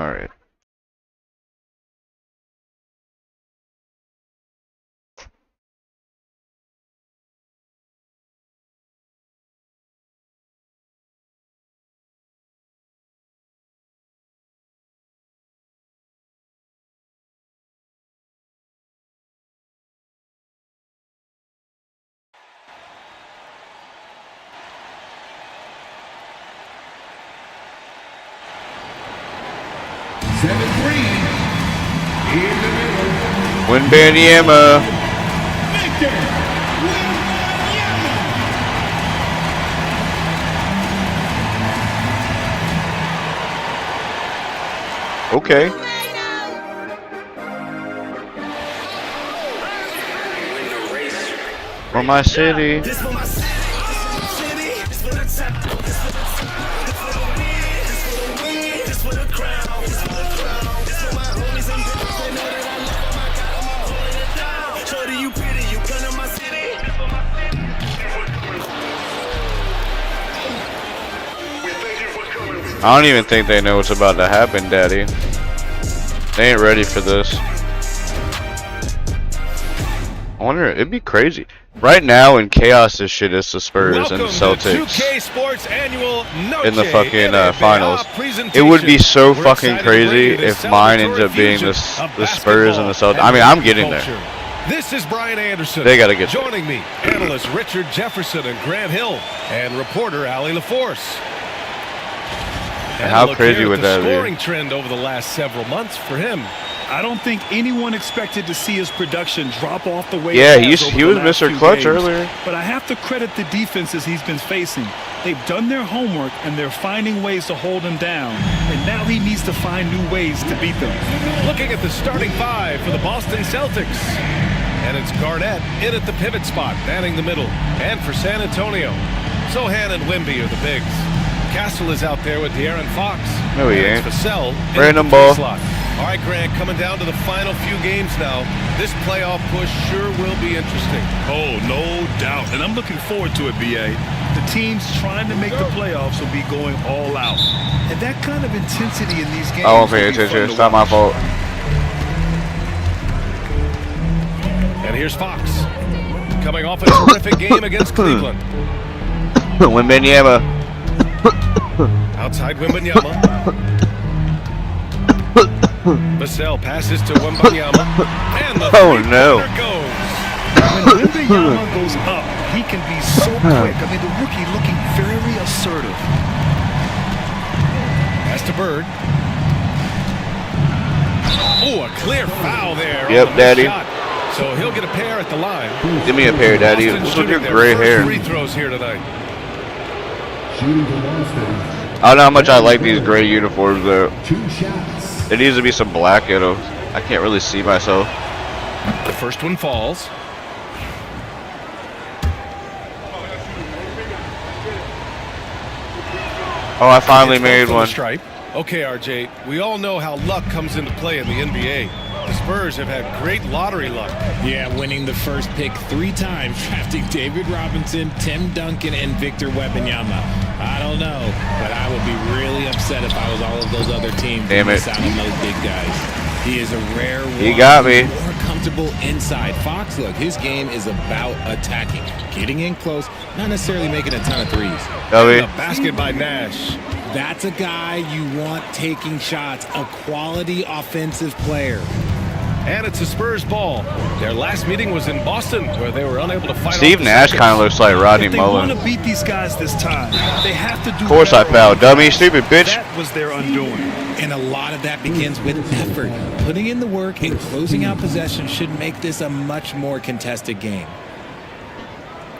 All right. Wembanyama. Okay. For my city. I don't even think they know what's about to happen, Daddy. They ain't ready for this. I wonder, it'd be crazy. Right now, in chaos, this shit is the Spurs and the Celtics in the fucking finals. It would be so fucking crazy if mine ends up being the Spurs and the Celtics. I mean, I'm getting there. This is Brian Anderson. They gotta get joining me, analyst Richard Jefferson and Grant Hill, and reporter Allie LaForce. And how crazy would that be? Scoring trend over the last several months for him. I don't think anyone expected to see his production drop off the way. Yeah, he was Mr. Clutch earlier. But I have to credit the defenses he's been facing. They've done their homework and they're finding ways to hold him down. And now he needs to find new ways to beat them. Looking at the starting five for the Boston Celtics. And it's Garnett in at the pivot spot, manning the middle. And for San Antonio, Sohan and Wemby are the bigs. Castle is out there with De'Aaron Fox. No, he ain't. Vassell Random ball. Slot. All right, Grant, coming down to the final few games now. This playoff push sure will be interesting. Oh, no doubt. And I'm looking forward to it, B.A. The teams trying to make the playoffs will be going all out. And that kind of intensity in these games. I won't pay attention. It's not my fault. And here's Fox. Coming off a terrific game against Cleveland. Wembanyama. Outside Wembanyama. Vassell passes to Wembanyama. And the no. Goes. When Wembanyama goes up, he can be so quick. I mean, the rookie looking very assertive. Pass to Bird. Oh, a clear foul there. Yep, Daddy. Shot. So he'll get a pair at the line. Give me a pair, Daddy. What's with your gray hair? Free throws here tonight. I don't know how much I like these gray uniforms, though. There needs to be some black in them. I can't really see myself. The first one falls. Oh, I finally made one. Stripe. Okay, RJ, we all know how luck comes into play in the NBA. The Spurs have had great lottery luck. Yeah, winning the first pick 3 times, drafting David Robinson, Tim Duncan, and Victor Wembanyama. I don't know, but I would be really upset if I was all of those other teams. Damn it. Miss out on those big guys. He is a rare one. He got me. More comfortable inside. Fox, look, his game is about attacking, getting in close, not necessarily making a ton of threes. A basket by Nash. That's a guy you want taking shots, a quality offensive player. And it's a Spurs ball. Their last meeting was in Boston, where they were unable to fight. Steve Nash kind of looks like Rodney Mullen. If they want to beat these guys this time, they have to do. Of course I fouled, dummy, stupid bitch. That was their undoing. And a lot of that begins with effort. Putting in the work and closing out possession should make this a much more contested game.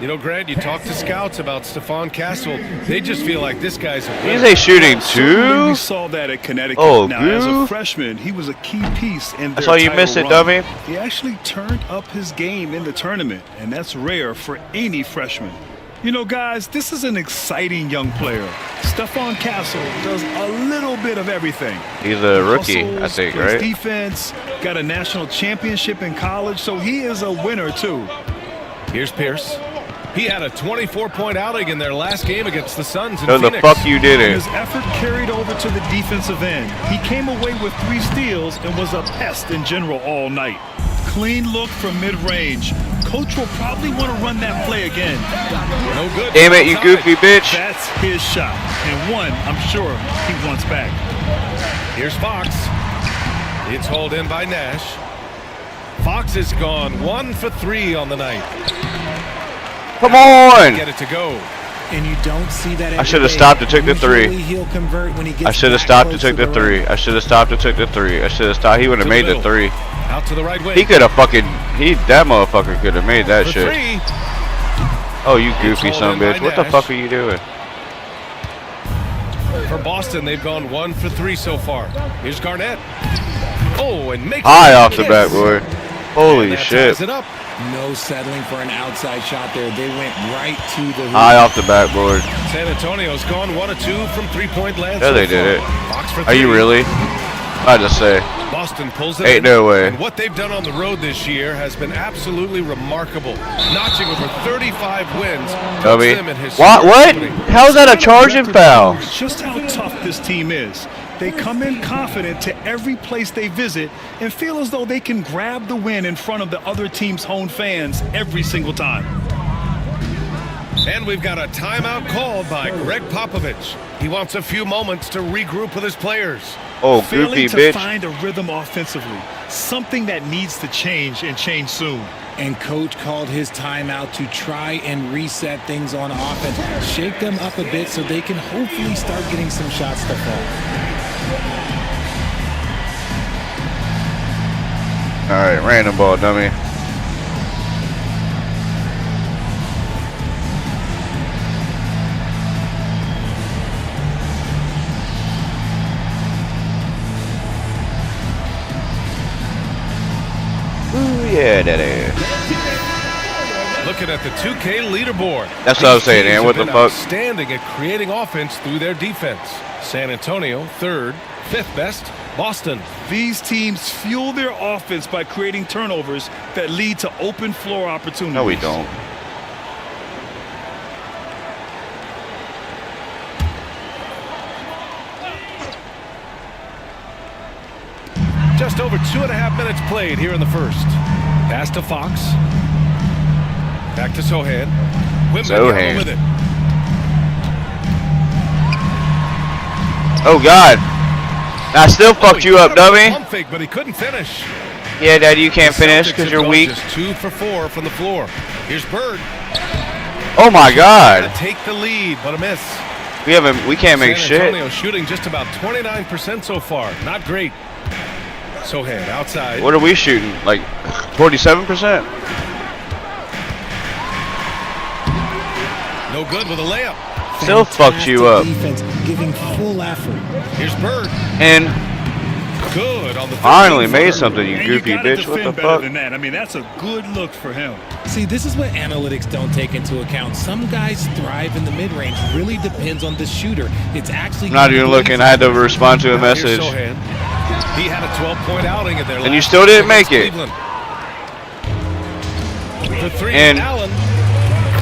You know, Grant, you talk to scouts about Stephon Castle. They just feel like this guy's a winner. He's a shooting two. We saw that at Connecticut. Oh, now, as a freshman, he was a key piece in That's their why you missed it, run. dummy. He actually turned up his game in the tournament, and that's rare for any freshman. You know, guys, this is an exciting young player. Stephon Castle does a little bit of everything. He's a rookie, Hustles, I think, plays right? defense, got a national championship in college, so he is a winner, too. Here's Pierce. He had a 24-point outing in their last game against the Suns in No, Phoenix. the fuck you did it. His effort carried over to the defensive end. He came away with 3 steals and was a pest in general all night. Clean look from mid-range. Coach will probably want to run that play again. No good. Damn it, you goofy bitch. That's his shot. And one, I'm sure he wants back. Here's Fox. It's hauled in by Nash. Fox has gone 1 for 3 on the night. Come on! Get it to go. And you don't see that. I should have stopped and took the 3. He'll convert when he gets I should have stopped and took the 3. I should have stopped and took the 3. I should have stopped. He would have made the 3. Out to the right wing. He could have fucking. That motherfucker could have made that For shit. 3. Oh, you goofy son of a bitch. What the fuck are you doing? For Boston, they've gone 1 for 3 so far. Here's Garnett. Oh, and makes High off the backboard. Holy shit. It up. No settling for an outside shot there. They went right to the hoop. High off the backboard. San Antonio's gone 1 of 2 from 3-point land. Yeah, they did it. Fox for 3. Are you really? I just say. Boston pulls it Ain't in. no way. And what they've done on the road this year has been absolutely remarkable. Notching over 35 wins. Dummy. What? How's that a charging foul? Just how tough this team is. They come in confident to every place they visit and feel as though they can grab the win in front of the other team's home fans every single time. And we've got a timeout called by Greg Popovich. He wants a few moments to regroup with his players. Oh, Failing goofy to bitch. find a rhythm offensively, something that needs to change and change soon. And coach called his timeout to try and reset things on offense, shake them up a bit so they can hopefully start getting some shots to fall. All right, random ball, dummy. Ooh, yeah, daddy. Looking at the 2K leaderboard. That's what I was saying, man. What the fuck? Outstanding at creating offense through their defense. San Antonio, 3rd. 5th best, Boston. These teams fuel their offense by creating turnovers that lead to open floor opportunities. No, we don't. Just over 2.5 minutes played here in the first. Pass to Fox. Back to Sohan. Sohan with it. Oh, God. I still fucked you up, dummy. Pump fake, but he couldn't finish. Yeah, Daddy, you can't finish because you're weak. Just 2 for 4 from the floor. Here's Bird. Oh my God. Take the lead, but a miss. We can't make San Antonio shit. shooting just about 29% so far. Not great. Sohan outside. What are we shooting? Like 47%? No good with a layup. Still fucked you up. Defense giving full effort. Here's Bird. And good on the finally made something, you goofy you gotta bitch. What the defend better fuck? than that. I mean, that's a good look for him. See, this is what analytics don't take into account. Some guys thrive in the mid-range. Really depends on the shooter. It's actually I'm not even looking. I had to respond to a Here's message. Sohan. He had a 12-point outing in their And you last still didn't game make it. against Cleveland. The 3 And Allen.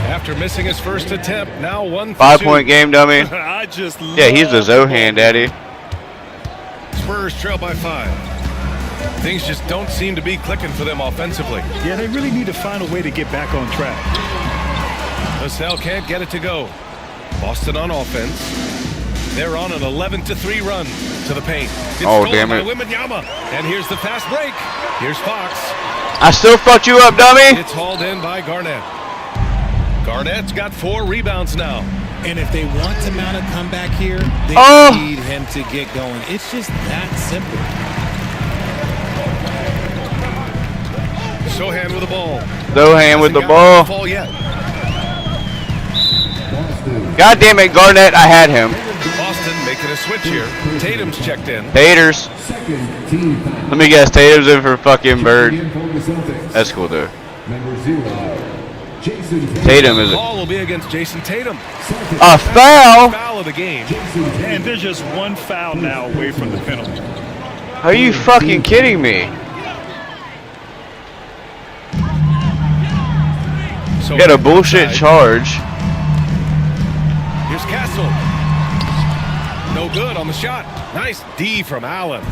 After missing his first attempt, now 1 for 5-point 2. game, dummy. I just Yeah, he's the Zohan, Daddy. Spurs trail by 5. Things just don't seem to be clicking for them offensively. Yeah, they really need to find a way to get back on track. LaSalle can't get it to go. Boston on offense. They're on an 11-3 run to the paint. It's Oh, stolen damn by it. Wembanyama. And here's the fast break. Here's Fox. I still fucked you up, dummy. It's hauled in by Garnett. Garnett's got 4 rebounds now. And if they want to mount a comeback here, they need him to get going. It's just that simple. Sohan with the ball. Zohan with the ball. Fall yet. God damn it, Garnett. I had him. Boston making a switch here. Tatum's checked in. Taters. Let me guess. Tatum's in for fucking Bird. That's cool, though. Tatum is Ball will be against Jason Tatum. a foul. Foul of the game. And they're just one foul now away from the penalty. Are you fucking kidding me? So he had a bullshit charge. Here's Castle. No good on the shot. Nice D from Allen.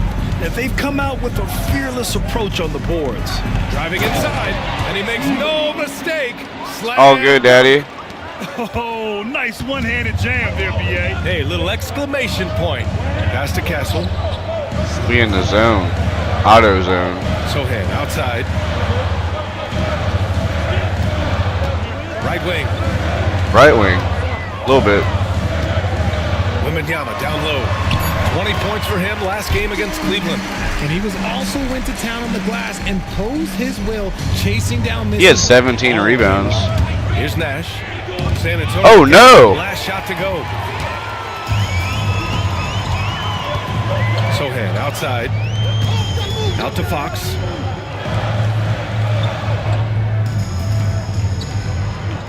And they've come out with a fearless approach on the boards. Driving inside, and he makes no mistake. Slam. All good, Daddy. Oh, nice one-handed jam there, B.A. Hey, little exclamation point. Pass to Castle. We in the zone. Auto zone. Sohan outside. Right wing. Right wing. A little bit. Wembanyama down low. 20 points for him last game against Cleveland. And he was also went to town on the glass and posed his will, chasing down this. He had 17 rebounds. Here's Nash. San Antonio. Oh no! Last shot to go. Sohan outside. Out to Fox.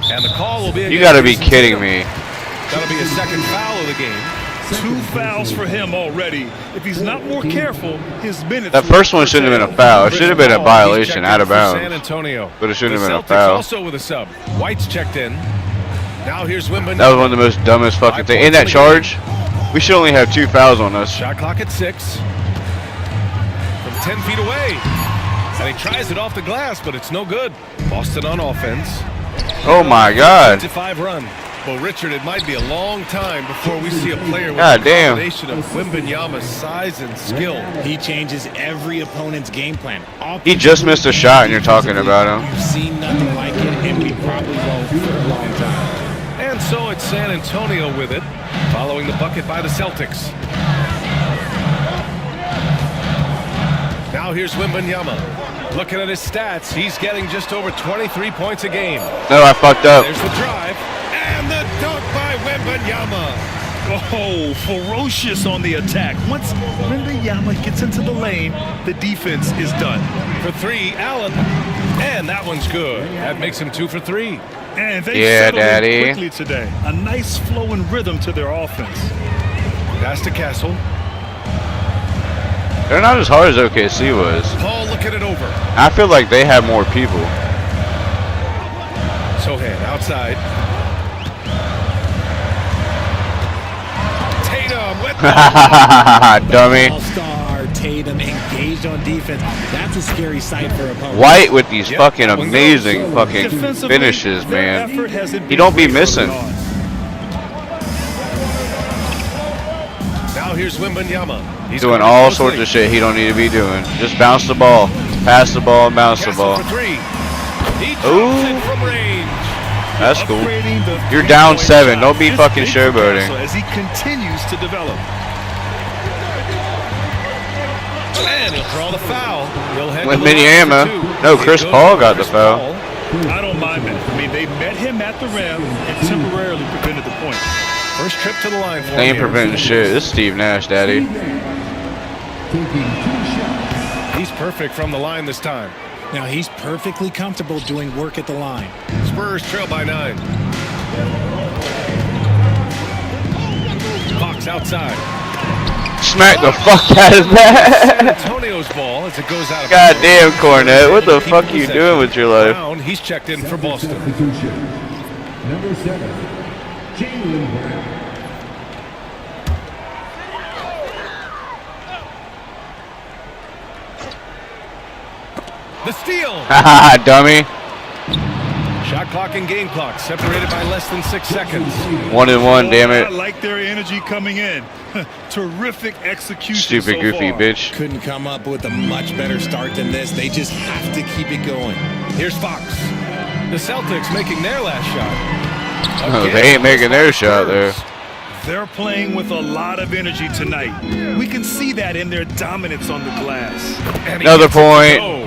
And the call will be. You gotta be kidding me. That'll be a second foul of the game. 2 fouls for him already. If he's not more careful, his minutes. That first one shouldn't have been a foul. It should have been a violation, out of bounds. San Antonio. But it shouldn't have been a Celtics foul. Also with a sub. White's checked in. Now here's Wembanyama. That was one of the most dumbest fucking things. In that charge, we should only have 2 fouls on us. Shot clock at 6. From 10 feet away. And he tries it off the glass, but it's no good. Boston on offense. Oh my God. 25 run. Well, Richard, it might be a long time before we see a player with God a damn. combination of Wembanyama's size and skill. He changes every opponent's game plan. He just missed a shot and you're talking about him. You've seen nothing like it, and we probably won't for a long time. And so it's San Antonio with it, following the bucket by the Celtics. Now here's Wembanyama. Looking at his stats, he's getting just over 23 points a game. No, I fucked up. There's the drive. And the dunk by Wembanyama. Oh, ferocious on the attack. Once Wembanyama gets into the lane, the defense is done. For 3, Allen. And that one's good. That makes him 2 for 3. And they settled in quickly today. A nice flow and rhythm to their offense. Pass to Castle. They're not as hard as OKC was. Paul looking it over. I feel like they have more people. Sohan outside. Tatum with Dummy. All-star Tatum engaged on defense. That's a scary sight for opponents. White with these fucking amazing fucking finishes, man. He don't be missing. Now here's Wembanyama. He's doing all sorts of shit he don't need to be doing. Just bounce the ball, pass the ball, and bounce the ball. Ooh, from range. That's cool. You're down 7. Don't be fucking showboating. As he continues to develop. And he'll draw the foul. With Wembanyama. No, Chris Paul got the foul. I don't mind that. I mean, they met him at the rim and temporarily prevented the point. First trip to the line for him. They ain't preventing shit. This is Steve Nash, Daddy. He's perfect from the line this time. Now he's perfectly comfortable doing work at the line. Spurs trail by 9. Fox outside. Smack the fuck out of that. Antonio's ball as it goes out. Goddamn, Cornette. What the fuck are you doing with your life? Brown, he's checked in for Boston. Number 7, Jaylen Brown. The steal. Haha, dummy. Shot clock and game clock separated by less than 6 seconds. 1-1, damn it. I like their energy coming in. Terrific execution. Stupid so goofy far. bitch. Couldn't come up with a much better start than this. They just have to keep it going. Here's Fox. The Celtics making their last shot. Oh, they ain't making their shot there. They're playing with a lot of energy tonight. We can see that in their dominance on the glass. Another point.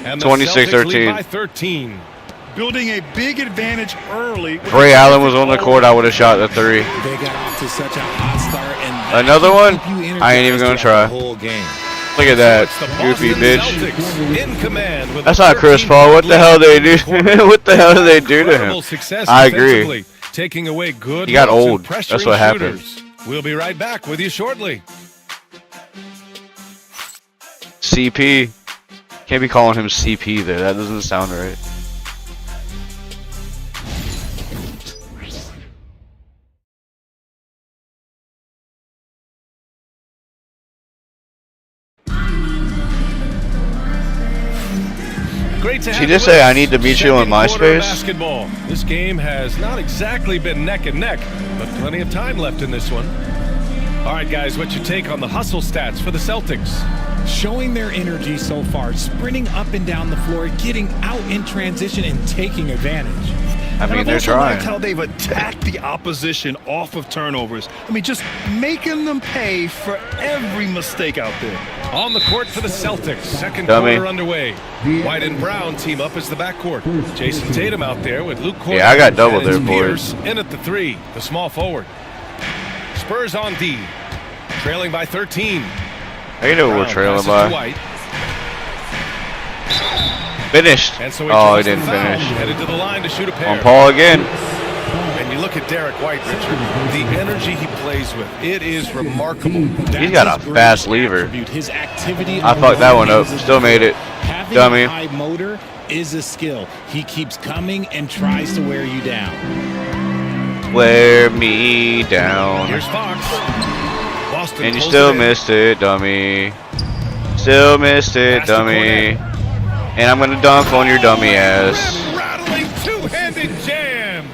26-13. By 13. Building a big advantage early. If Ray Allen was on the court, I would have shot the 3. They got off to such a hot start, and another one? I ain't even gonna try. Whole game. Look at that, goofy bitch. In command with That's not Chris Paul. What the hell they do? What the hell did they do to him? I agree. Taking away good. He got old. That's what happened. We'll be right back with you shortly. CP. Can't be calling him CP there. That doesn't sound right. Great to have She just say I need to meet you on MySpace. Basketball. This game has not exactly been neck and neck, but plenty of time left in this one. All right, guys, what's your take on the hustle stats for the Celtics? Showing their energy so far, sprinting up and down the floor, getting out in transition, and taking advantage. I mean, they're trying. I like how they've attacked the opposition off of turnovers. I mean, just making them pay for every mistake out there. On the court for the Celtics. Second quarter underway. White and Brown team up as the backcourt. Jason Tatum out there with Luke Kornet. Yeah, I got double there, boys. In at the 3, the small forward. Spurs on D. Trailing by 13. I know we're trailing by. White. Finished. So oh, he didn't finish. Headed to the line to shoot a pair. On Paul again. And you look at Derek White, Richard. The energy he plays with, it is remarkable. He's got a fast lever. His activity. I fucked that one up. Still made it. Having Dummy. a high motor is a skill. He keeps coming and tries to wear you down. Wear me down. Here's Fox. Boston and you still missed it, dummy. Still missed it, dummy. And I'm gonna dunk on your dummy ass. Rattling two-handed jam.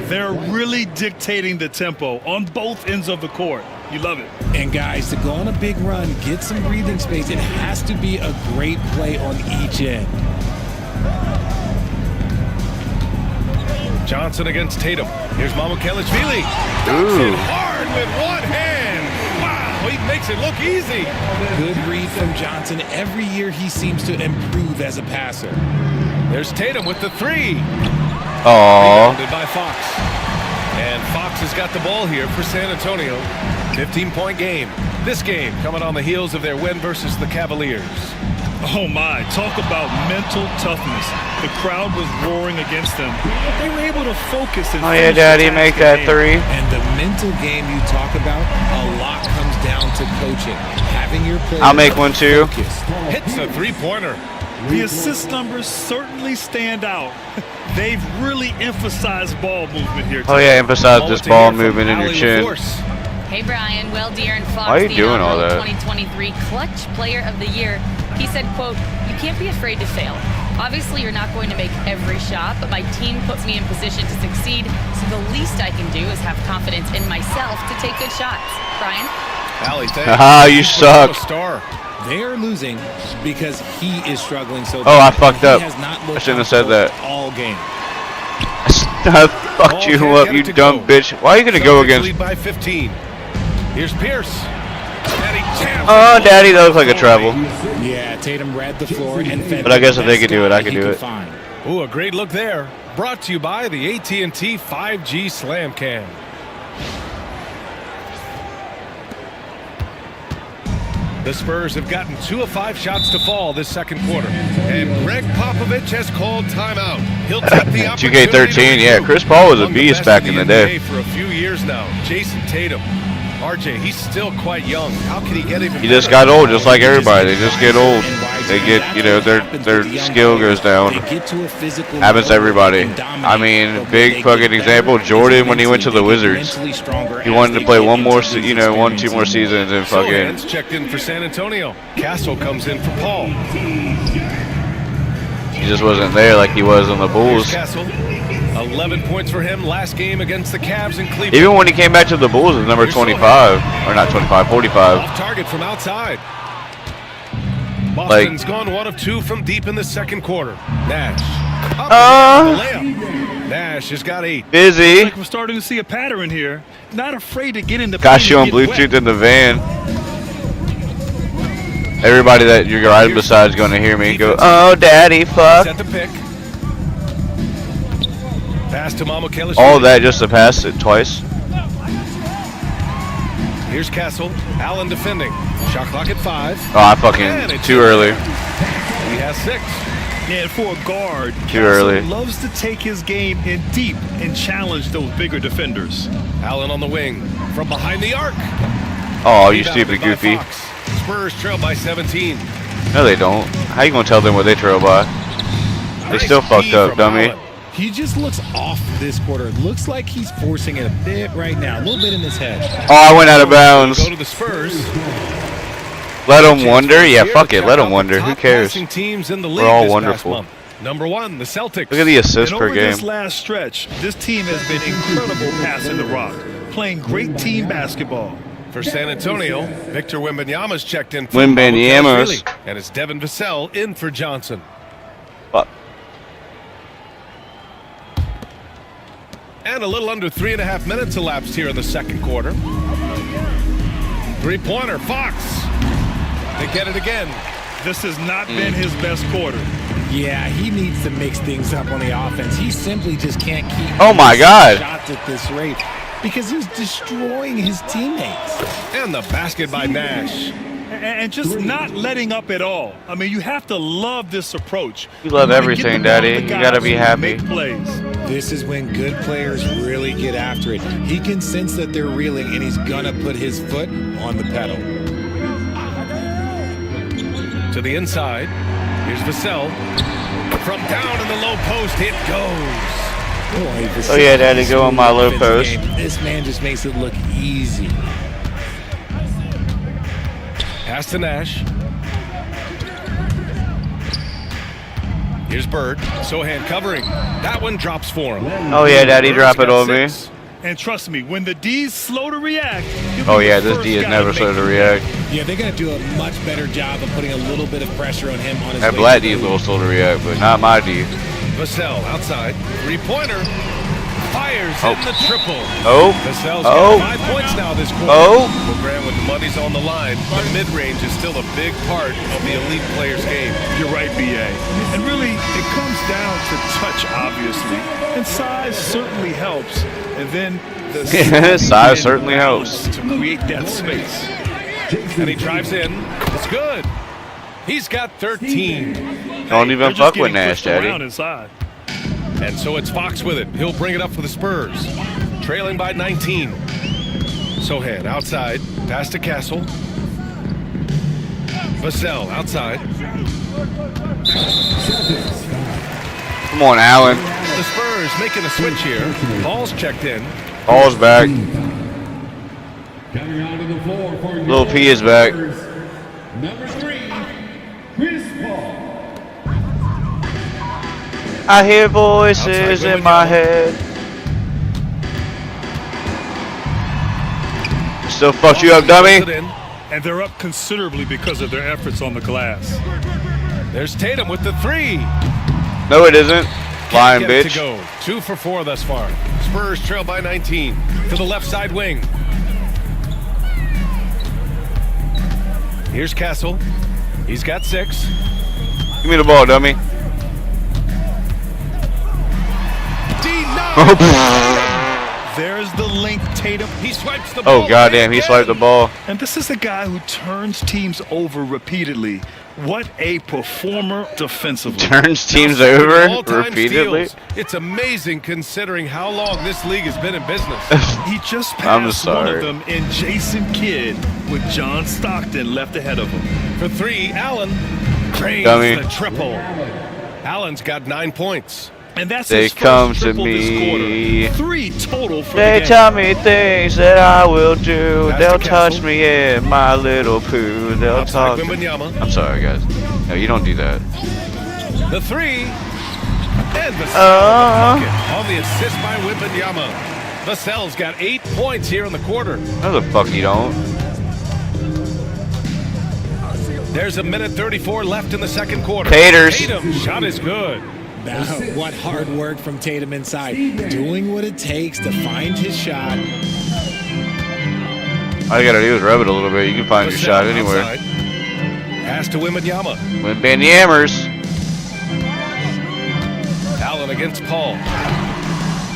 They're really dictating the tempo on both ends of the court. You love it. And guys, to go on a big run, get some breathing space, it has to be a great play on each end. Johnson against Tatum. Here's Mamukelashvili. Dunks it hard with one hand. Wow, he makes it look easy. Good read from Johnson. Every year he seems to improve as a passer. There's Tatum with the 3. Aww. Rebounded by Fox. And Fox has got the ball here for San Antonio. 15-point game. This game coming on the heels of their win versus the Cavaliers. Oh my, talk about mental toughness. The crowd was roaring against them, but they were able to focus and oh yeah, Daddy, make that 3. And the mental game you talk about, a lot comes down to coaching. Having your players I'll make one too. Hits a 3-pointer. The assist numbers certainly stand out. They've really emphasized ball movement here today. Oh yeah, emphasize this ball movement in your chin. Hey Brian, Will De'Aaron Fox, why are you doing all that? 2023 Clutch Player of the Year. He said, quote, "You can't be afraid to fail. Obviously, you're not going to make every shot, but my team puts me in position to succeed, so the least I can do is have confidence in myself to take good shots." Brian? Allie, haha, you suck. They are losing because he is struggling so bad. Oh, I fucked he up. I shouldn't have said that. All game. I fucked you up, you dumb bitch. Why are you going to go against... Lead by 15. Here's Pierce. Oh, Daddy, that looks like a travel. Yeah, Tatum read the floor and fed. But I guess if they could do it, I could do it. Ooh, a great look there. Brought to you by the AT&T 5G Slam Cam. The Spurs have gotten 2 of 5 shots to fall this second quarter. And Greg Popovich has called timeout. He'll take the opportunity. 2K13, yeah, Chris Paul was a beast back in the day. For a few years now. Jason Tatum. RJ, he's still quite young. How can he get even He just got old, just like everybody. They just get old. They get, you know, their skill goes down. Happens to everybody. I mean, big fucking example, Jordan when he went to the Wizards. He wanted to play one more, you know, 1-2 more seasons and fucking. Checked in for San Antonio. Castle comes in for Paul. He just wasn't there like he was on the Bulls. Castle. 11 points for him last game against the Cavs in Cleveland. Even when he came back to the Bulls, it was number 25. Or not 25, 45. Off target from outside. Boston's gone 1 of 2 from deep in the second quarter. Nash. Nash has got 8. Busy. Like we're starting to see a pattern here. Not afraid to get in the got you on Bluetooth in the van. Everybody that you're riding beside is going to hear me go, "Oh, Daddy, fuck." At the pick. Pass to Mamukelashvili. All that just to pass it twice. Here's Castle. Allen defending. Shot clock at 5. Oh, I fucking too early. He has 6. Yeah, for a guard, too early. Loves to take his game in deep and challenge those bigger defenders. Allen on the wing from behind the arc. Oh, you stupid goofy. Spurs trail by 17. No, they don't. How you gonna tell them what they trail by? They still fucked up, dummy. Allen. He just looks off this quarter. It looks like he's forcing it a bit right now. A little bit in his head. Oh, I went out of bounds. Go to the Spurs. Let them wonder? Yeah, fuck it. Let them wonder. Who cares? We're all wonderful. Number 1, the Celtics. Look at the assists per over game. This last stretch, this team has been incredible passing the rock, playing great team basketball. For San Antonio, Victor Wembanyama's checked in. Wembanyama's. And it's Devin Vassell in for Johnson. Fuck. And a little under 3.5 minutes elapsed here in the second quarter. Three-pointer, Fox. They get it again. This has not been his best quarter. Yeah, he needs to mix things up on the offense. He simply just can't keep shots at this rate because he's destroying his teammates. And the basket by Nash. And just not letting up at all. I mean, you have to love this approach. You love everything, Daddy. You gotta be happy. This is when good players really get after it. He can sense that they're reeling, and he's gonna put his foot on the pedal. To the inside. Here's Vassell. From down in the low post, it goes. Boy, oh yeah, Daddy, go on my low post. This man just makes it look easy. Pass to Nash. Here's Bird. Sohan covering. That one drops for him. Oh yeah, Daddy, drop it on me. And trust me, when the D's slow to react. Oh yeah, this D is never slow to react. Yeah, they're gonna do a much better job of putting a little bit of pressure on him on his. That black D is a little slow to react, but not my D. Vassell outside. Three-pointer. Fires in the triple. Vassell's got 5 points now this quarter. Grant, with the money's on the line, the mid-range is still a big part of the elite player's game. You're right, B.A. And really, it comes down to touch, obviously. And size certainly helps. And then the size certainly helps to create that space. And he drives in. It's good. He's got 13. Don't even fuck with Nash, Daddy. Inside. And so it's Fox with it. He'll bring it up for the Spurs. Trailing by 19. Sohan outside. Pass to Castle. Vassell outside. Come on, Allen. The Spurs making a switch here. Ball's checked in. Ball's back. Little P is back. Number 3, Chris Paul. I hear voices in my head. Still fucked you up, dummy. And they're up considerably because of their efforts on the glass. There's Tatum with the 3. No, it isn't. Lying bitch. To go. 2 for 4 thus far. Spurs trail by 19 to the left side wing. Here's Castle. He's got 6. Give me the ball, dummy. There's the link, Tatum. He swipes the ball. Oh, goddamn, he swiped the ball. And this is a guy who turns teams over repeatedly. What a performer defensively. Turns teams over repeatedly? Steals. It's amazing considering how long this league has been in business. He just passed one of them in Jason Kidd with John Stockton left ahead of him. For 3, Allen drains the triple. Allen's got 9 points. And that's they his come first to triple me. This quarter. 3 total for they the tell me things that I will do. They'll touch me in my little poo. They'll talk. I'm sorry, guys. No, you don't do that. The 3. And Vassell on the assist by Wembanyama. Vassell's got 8 points here in the quarter. No, the fuck you don't. There's 1:34 left in the second quarter. Taters. Tatum's shot is good. Now, what hard work from Tatum inside. Doing what it takes to find his shot. All you gotta do is rub it a little bit. You can find your shot anywhere. Outside. Pass to Wembanyama. Wembanyamers. Allen against Paul.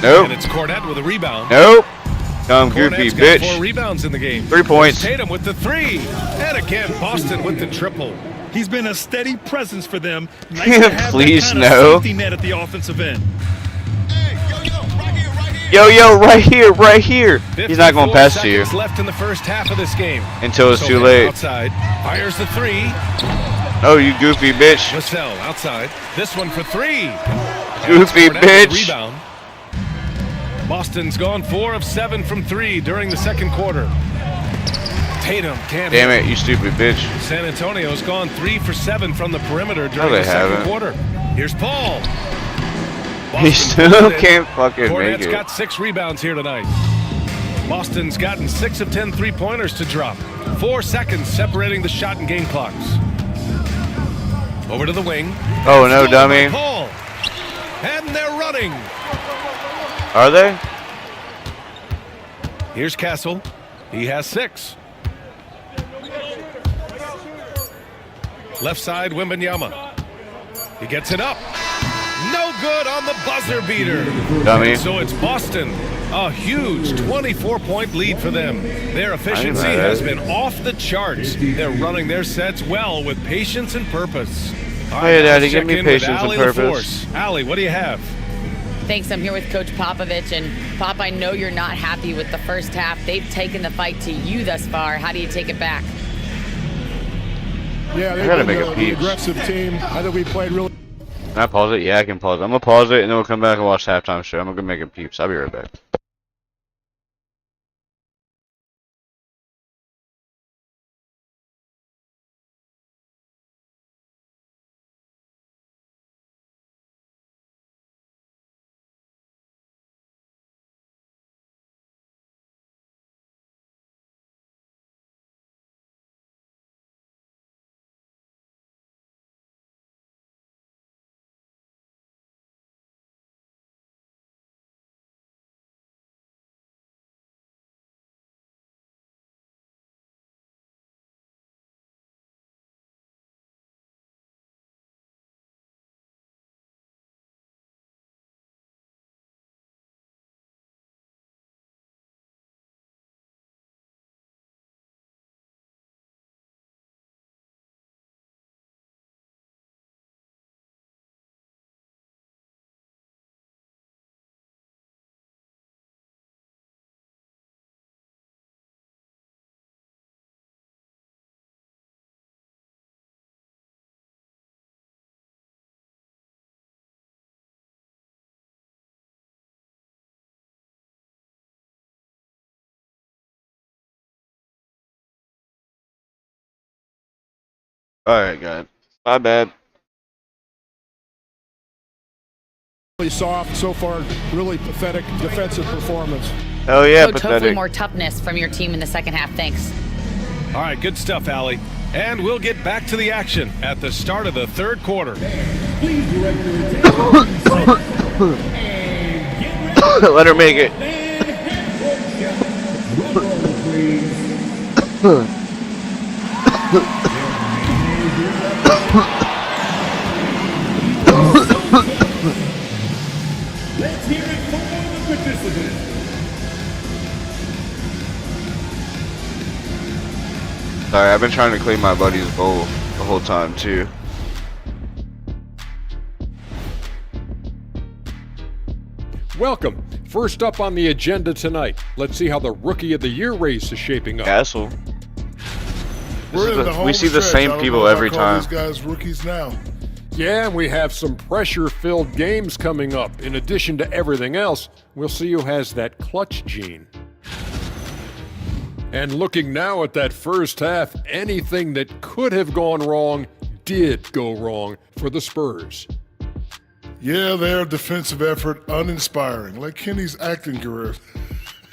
Nope. And it's Cornette with a rebound. Nope. Dumb goofy bitch. Got 4 rebounds in the game. 3 points. Tatum with the 3. And again, Boston with the triple. He's been a steady presence for them. Nice to have Please, that kind of safety net at the offensive end. Yo, right here. He's not going to pass to you. Left in the first half of this game. Until it's too late. Outside. Fires the 3. Oh, you goofy bitch. Vassell outside. This one for 3. Goofy bitch. Rebound. Boston's gone 4 of 7 from 3 during the second quarter. Tatum can't. Damn it, you stupid bitch. San Antonio's gone 3 for 7 from the perimeter during the second quarter. Here's Paul. He still can't fucking make it. Got 6 rebounds here tonight. Boston's gotten 6 of 10 3-pointers to drop. 4 seconds separating the shot and game clocks. Over to the wing. Oh, no, dummy. Paul. And they're running. Are they? Here's Castle. He has 6. Left side, Wembanyama. He gets it up. No good on the buzzer beater. Dummy. So it's Boston. A huge 24-point lead for them. Their efficiency has been off the charts. They're running their sets well with patience and purpose. Hey, Daddy, give me patience and purpose. Allie, what do you have? Thanks. I'm here with Coach Popovich. And Pop, I know you're not happy with the first half. They've taken the fight to you thus far. How do you take it back? Yeah, they've been an aggressive team. I think we played really. Can I pause it? Yeah, I can pause it. I'm going to pause it, and then we'll come back and watch the halftime show. I'm going to go make it peeps. I'll be right back. Alright, guys. My bad. Really soft so far, really pathetic defensive performance. Oh yeah, Coach, hopefully more toughness from your team in the second half. Thanks. All right, good stuff, Allie. And we'll get back to the action at the start of the third quarter. Let her make it. Let's hear it for the participants. Sorry, I've been trying to clean my buddy's bowl the whole time too. Welcome. First up on the agenda tonight, let's see how the Rookie of the Year race is shaping up. Castle. We see the same people every time. These guys rookies now. Yeah, we have some pressure-filled games coming up. In addition to everything else, we'll see who has that clutch gene. And looking now at that first half, anything that could have gone wrong did go wrong for the Spurs. Yeah, their defensive effort uninspiring, like Kenny's acting career.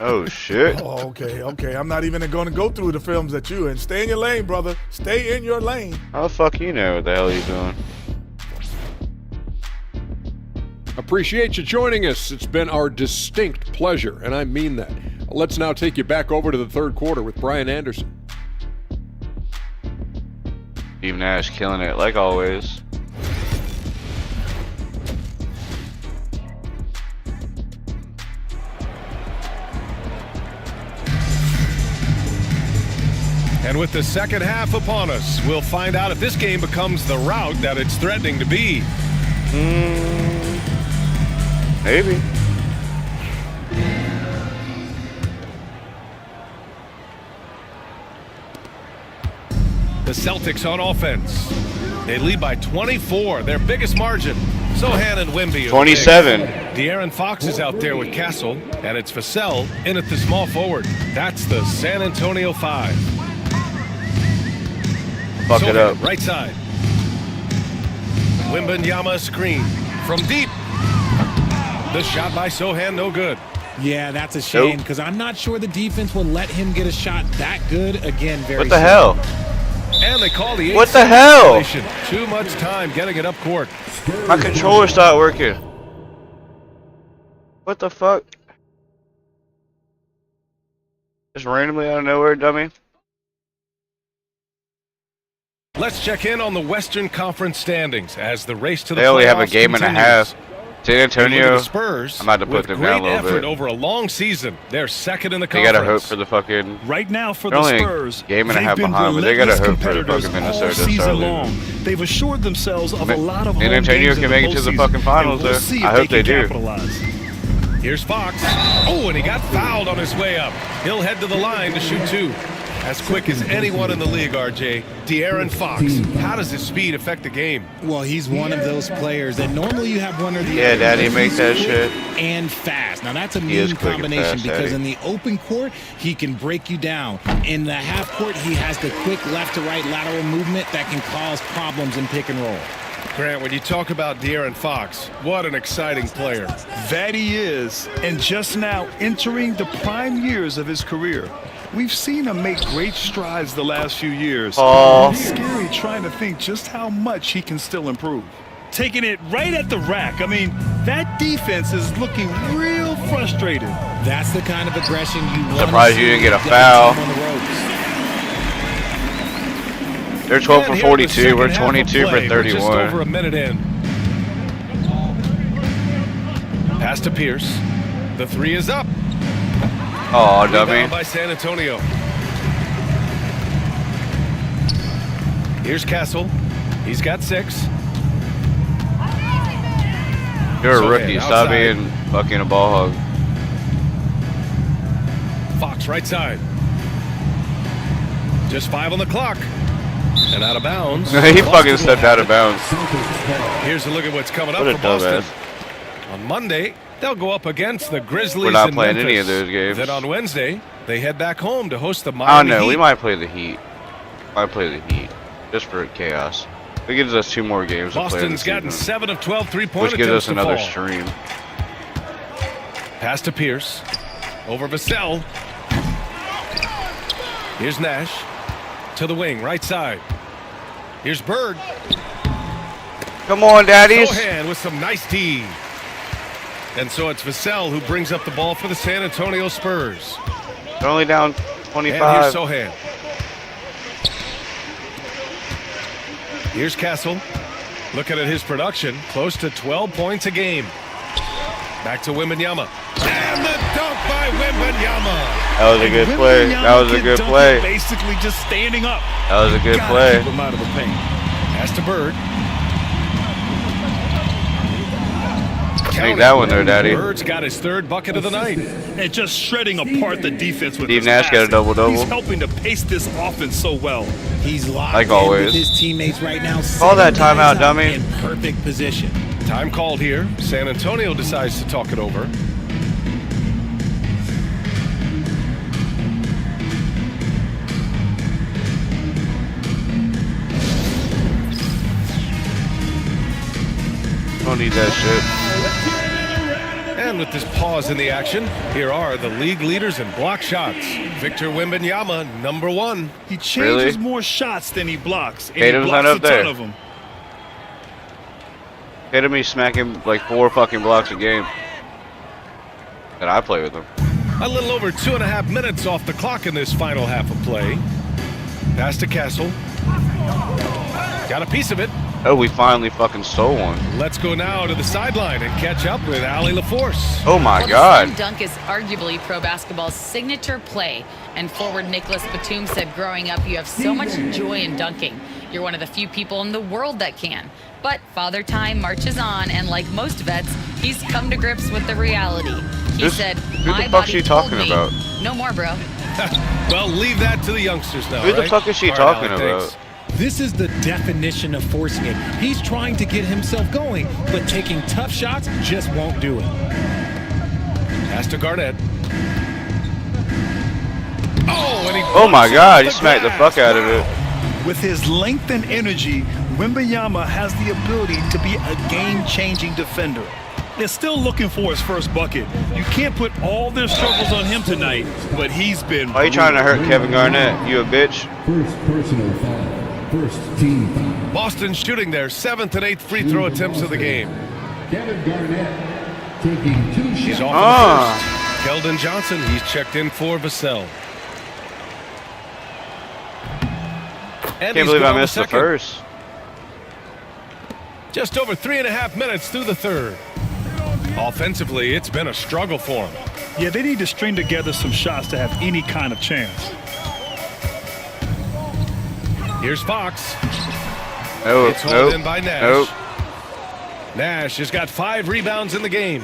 Oh, shit. Oh, okay. I'm not even going to go through the films that you in. Stay in your lane, brother. Stay in your lane. How the fuck you know what the hell you're doing? Appreciate you joining us. It's been our distinct pleasure, and I mean that. Let's now take you back over to the third quarter with Brian Anderson. Steve Nash killing it, like always. And with the second half upon us, we'll find out if this game becomes the rout that it's threatening to be. Maybe. The Celtics on offense. They lead by 24, their biggest margin. Sohan and Wemby. 27. De'Aaron Fox is out there with Castle, and it's Vassell in at the small forward. That's the San Antonio 5. Fuck it up. Right side. Wembanyama screen from deep. The shot by Sohan, no good. Yeah, that's a shame because I'm not sure the defense will let him get a shot that good again very What the soon. hell? And they call the What the hell? Too much time getting it up court. My controller stopped working. What the fuck? Just randomly out of nowhere, dummy. Let's check in on the Western Conference standings as the race to the They only have a playoffs game and a half. San Antonio, the Spurs, I'm about to put them down a little effort bit. over a long season. They're second in the They conference. gotta hope for the fucking. Right now for They're the only Spurs, a game and a half they've been behind, but they gotta relentless hope for the competitors fucking all Minnesota season start long. They've assured themselves of a lot of San home Antonio games can in make the it to the postseason, fucking finals, and we'll though. see I if hope they can do. capitalize. Here's Fox. Oh, and he got fouled on his way up. He'll head to the line to shoot two. As quick as anyone in the league, RJ. De'Aaron Fox. How does his speed affect the game? Well, he's one of those players that normally you have one or the other. Yeah, Daddy, make that shit. And fast. Now, that's a He is mean quick and combination fast, because Daddy. in the open court, he can break you down. In the half court, he has the quick left-to-right lateral movement that can cause problems in pick and roll. Grant, when you talk about De'Aaron Fox, what an exciting player. That he is, and just now entering the prime years of his career. We've seen him make great strides the last few years. It's scary trying to think just how much he can still improve. Taking it right at the rack. I mean, that defense is looking real frustrated. That's the kind of aggression you want. Surprised you didn't get a foul. They're 12 for 42. We're 22 for 31. Just over a minute in. Pass to Pierce. The three is up. Oh, dummy. Rebound by San Antonio. Here's Castle. He's got 6. You're a Sohan rookie. Stop outside. being fucking a ball hog. Fox right side. Just 5 on the clock. And out of bounds. He fucking stepped out of bounds. Here's a look at what's coming What up a for Boston. dumbass. On Monday, they'll go up against the Grizzlies. We're not in playing Memphis. any of those games. Then on Wednesday, they head back home to host the I Miami don't know. Heat. We might play the Heat. Might play the Heat. Just for chaos. It gives us 2 more games to play Boston's this gotten season, 7 of 12 three-point which gives attempts us another to fall. stream. Pass to Pierce. Over Vassell. Here's Nash. To the wing, right side. Here's Bird. Come on, daddies. Sohan with some nice D. And so it's Vassell who brings up the ball for the San Antonio Spurs. They're only down And 25. here's Sohan. Here's Castle. Looking at his production, close to 12 points a game. Back to Wembanyama. And the dunk by Wembanyama. That was a good play. That was a good play. Basically just standing up. That was a good play. Keep him out of the paint. Pass to Bird. Take that one there, Daddy. Bird's got his 3rd bucket of the night. And just shredding apart the defense with Steve his Nash got a passing. double-double. He's helping to pace this offense so well. He's locked Like in always. with his teammates right now. Call that 7 timeout, guys dummy. In perfect position. Time called here. San Antonio decides to talk it over. Don't need that shit. And with this pause in the action, here are the league leaders in block shots. Victor Wembanyama, number 1. He changes Really? more shots than he blocks. And Tatum's he not blocks up a ton there. of them. Hit me smacking like 4 fucking blocks a game. And I play with him. A little over 2.5 minutes off the clock in this final half of play. Pass to Castle. Got a piece of it. Oh, we finally fucking stole one. Let's go now to the sideline and catch up with Allie LaForce. Oh my Well, God. The slam dunk is arguably pro basketball's signature play. And forward Nicholas Batum said growing up, you have so much joy in dunking. You're one of the few people in the world that can. But Father Time marches on, and like most vets, he's come to grips with the reality. He said, who my the fuck's body she told talking me, about? no more, bro. Well, leave that to the youngsters now. Who the right? fuck is she All right, talking Allie, about? thanks. This is the definition of forcing it. He's trying to get himself going, but taking tough shots just won't do it. Pass to Garnett. Oh, and he Oh my bunts it God, off he the smacked the glass. fuck out of it. With his length and energy, Wembanyama has the ability to be a game-changing defender. They're still looking for his first bucket. You can't put all their struggles on him tonight, but he's been... Why are you trying to hurt Kevin Garnett? You a bitch? First personal foul. First team foul. Boston shooting their 7th and 8th free throw attempts of the game. Kevin Garnett taking 2 shots. He's off the first. Keldon Johnson, he's checked in for Vassell. Can't believe I missed the first. Just over 3.5 minutes through the third. Offensively, it's been a struggle for him. Yeah, they need to string together some shots to have any kind of chance. Here's Fox. Nope, it's hauled in by Nash. Nope. Nash has got 5 rebounds in the game.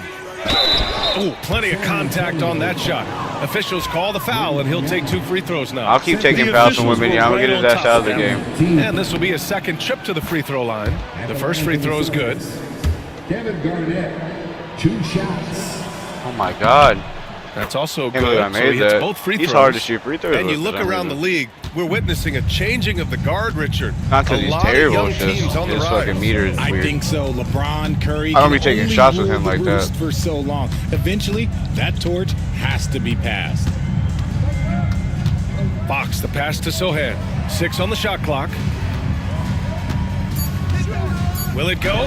Oh, plenty of contact on that shot. Officials call the foul, and he'll take 2 free throws now. I'll keep taking fouls from women. Yeah, I'm going to get his ass out of the game. And this will be his 2nd trip to the free throw line. The first free throw is good. Kevin Garnett, 2 shots. Oh, my God. That's also Can't good. I made so he hits that. both free throws. He's hard to shoot free throws. And you look around the league, we're witnessing a changing of the guard, Richard. Not because he's terrible, it's just teams on the his rise. fucking meter is I weird. think so. LeBron, Curry. I don't be taking shots with him like that. For so long, eventually that torch has to be passed. Fox, the pass to Sohan. 6 on the shot clock. Will it go?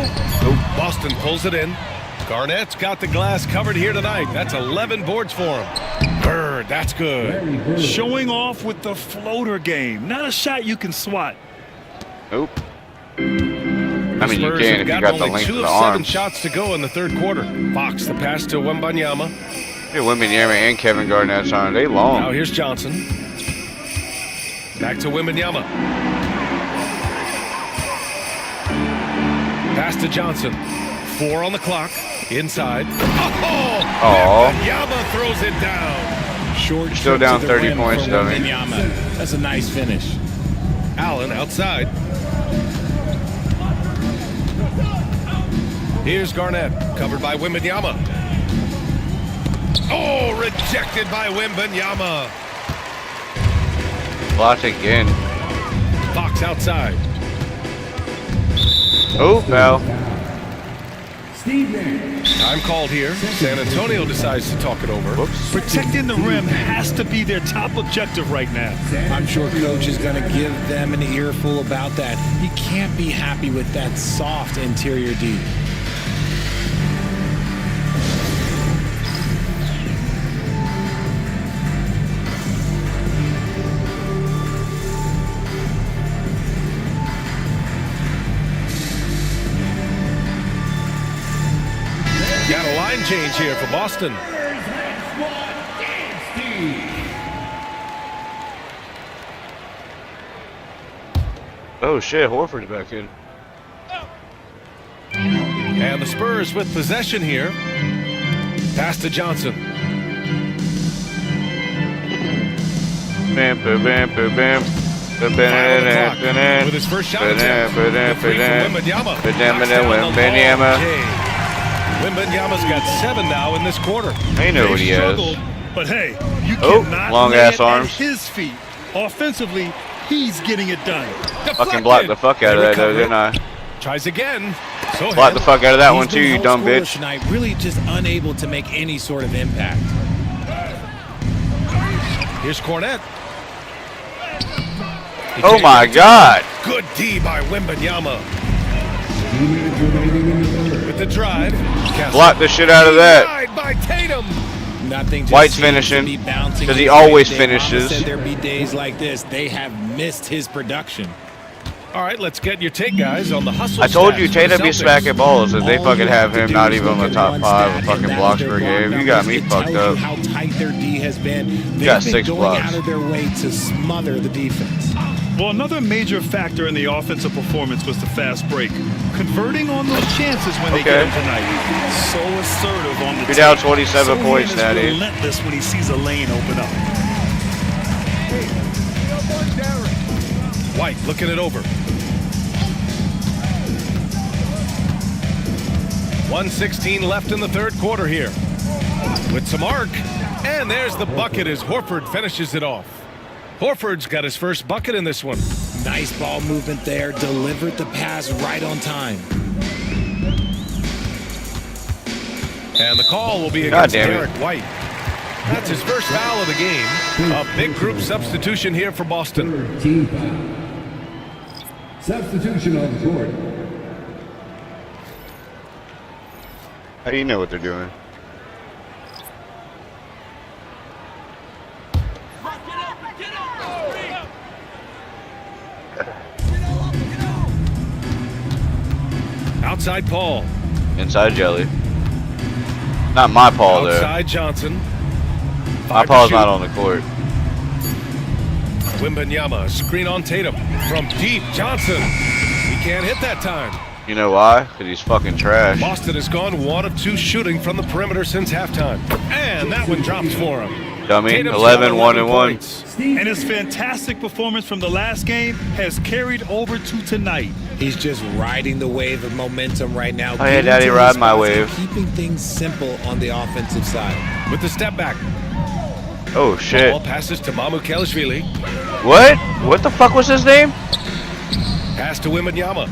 Nope. Boston pulls it in. Garnett's got the glass covered here tonight. That's 11 boards for him. Bird, that's good. Showing off with the floater game. Not a shot you can swat. Nope. I mean, you can if you got the length of the 2 of 7 arm. shots to go in the third quarter. Fox, the pass to Wembanyama. Yeah, Wembanyama and Kevin Garnett's on. They long. Now here's Johnson. Back to Wembanyama. Pass to Johnson. 4 on the clock. Inside. Oh! Wembanyama throws it down. Short. Still down 30 points, though. That's a nice finish. Allen outside. Here's Garnett, covered by Wembanyama. Oh, rejected by Wembanyama. Blocked again. Fox outside. Oh, foul. Time called here. San Antonio decides to talk it over. Whoops. Protecting the rim has to be their top objective right now. I'm sure coach is going to give them an earful about that. He can't be happy with that soft interior D. Got a line change here for Boston. Oh shit, Horford's back in. And the Spurs with possession here. Pass to Johnson. Bam, bam, bam, bam, bam. With his first shot attempt. The three from Wembanyama. Wembanyama's got 7 now in this quarter. I know what he has. But hey, you cannot long lay ass it arms. at his feet. Offensively, he's getting it done. Fucking blocked the fuck out of that, though, didn't I? Tries again. Blocked the fuck out of that one too, you dumb bitch. Tonight, really just unable to make any sort of impact. Here's Cornette. Oh my God! Good D by Wembanyama. With the drive. Block the shit out of that. By Tatum. Nothing. White's finishing because he always finishes. Said there'd be days like this. They have missed his production. All right, let's get your take, guys, on the hustle. I told you Tatum be smacking balls, and they fucking have him not even on the top 5 of fucking blocks per game. You got me fucked up. How tight their D has been. You got They've 6 been going blocks. out of their way to smother the defense. Well, another major factor in the offensive performance was the fast break. Converting on those chances when they get them tonight. So assertive on the You're down 27 points, Sohan is Natty. relentless when he sees a lane open up. White looking it over. 1:16 left in the third quarter here. With some arc. And there's the bucket as Horford finishes it off. Horford's got his first bucket in this one. Nice ball movement there. Delivered the pass right on time. And the call will be against Derek White. That's his first foul of the game. A big group substitution here for Boston. Team foul. Substitution on the court. How do you know what they're doing? Outside Paul. Inside Jelly. Not my Paul there. Outside Johnson. My Paul's not on the court. Wembanyama, screen on Tatum. From deep, Johnson. He can't hit that time. You know why? Because he's fucking trash. Boston has gone 1 of 2 shooting from the perimeter since halftime. And that one drops for him. Dummy, Tatum's 11, 1 and 1. And his fantastic performance from the last game has carried over to tonight. He's just riding the wave of momentum right now. Oh yeah, Daddy, ride my wave. Keeping things simple on the offensive side. With the step back. Oh shit. Ball passes to Mamukelashvili. What? What the fuck was his name? Pass to Wembanyama.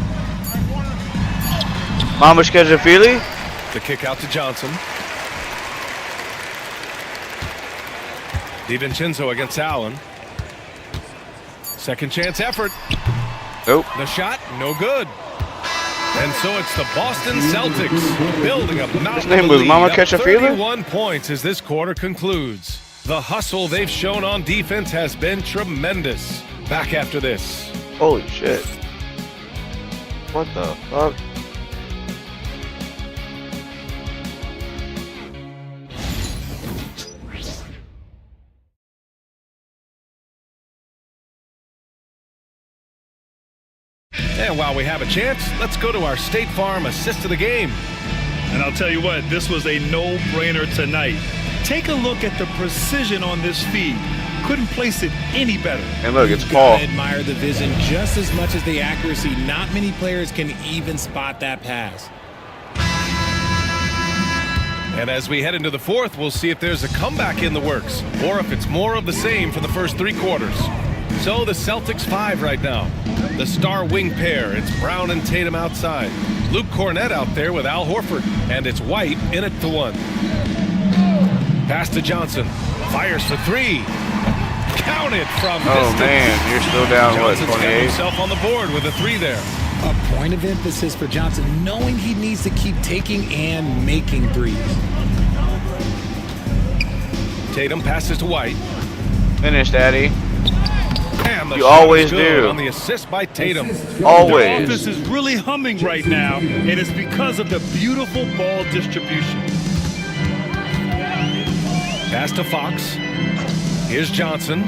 Mamukelashvili? The kick out to Johnson. DiVincenzo against Allen. Second chance effort. Nope. The shot, no good. And so it's the Boston Celtics building a mountain. His name was Mamukelashvili? 31 points as this quarter concludes. The hustle they've shown on defense has been tremendous. Back after this. Holy shit. What the fuck? And while we have a chance, let's go to our State Farm assist of the game. And I'll tell you what, this was a no-brainer tonight. Take a look at the precision on this feed. Couldn't place it any better. And look, it's Paul. I admire the vision just as much as the accuracy. Not many players can even spot that pass. And as we head into the fourth, we'll see if there's a comeback in the works or if it's more of the same for the first 3 quarters. So the Celtics 5 right now. The star wing pair, it's Brown and Tatum outside. Luke Cornett out there with Al Horford. And it's White in it to 1. Pass to Johnson. Fires for 3. Counted from distance. Oh man, you're still down, Johnson's what, 28? got himself on the board with a 3 there. A point of emphasis for Johnson, knowing he needs to keep taking and making threes. Tatum passes to White. Finish, Daddy. And the You shot always is good do. on the assist by Tatum. The Always. offense is really humming right now, and it's because of the beautiful ball distribution. Pass to Fox. Here's Johnson.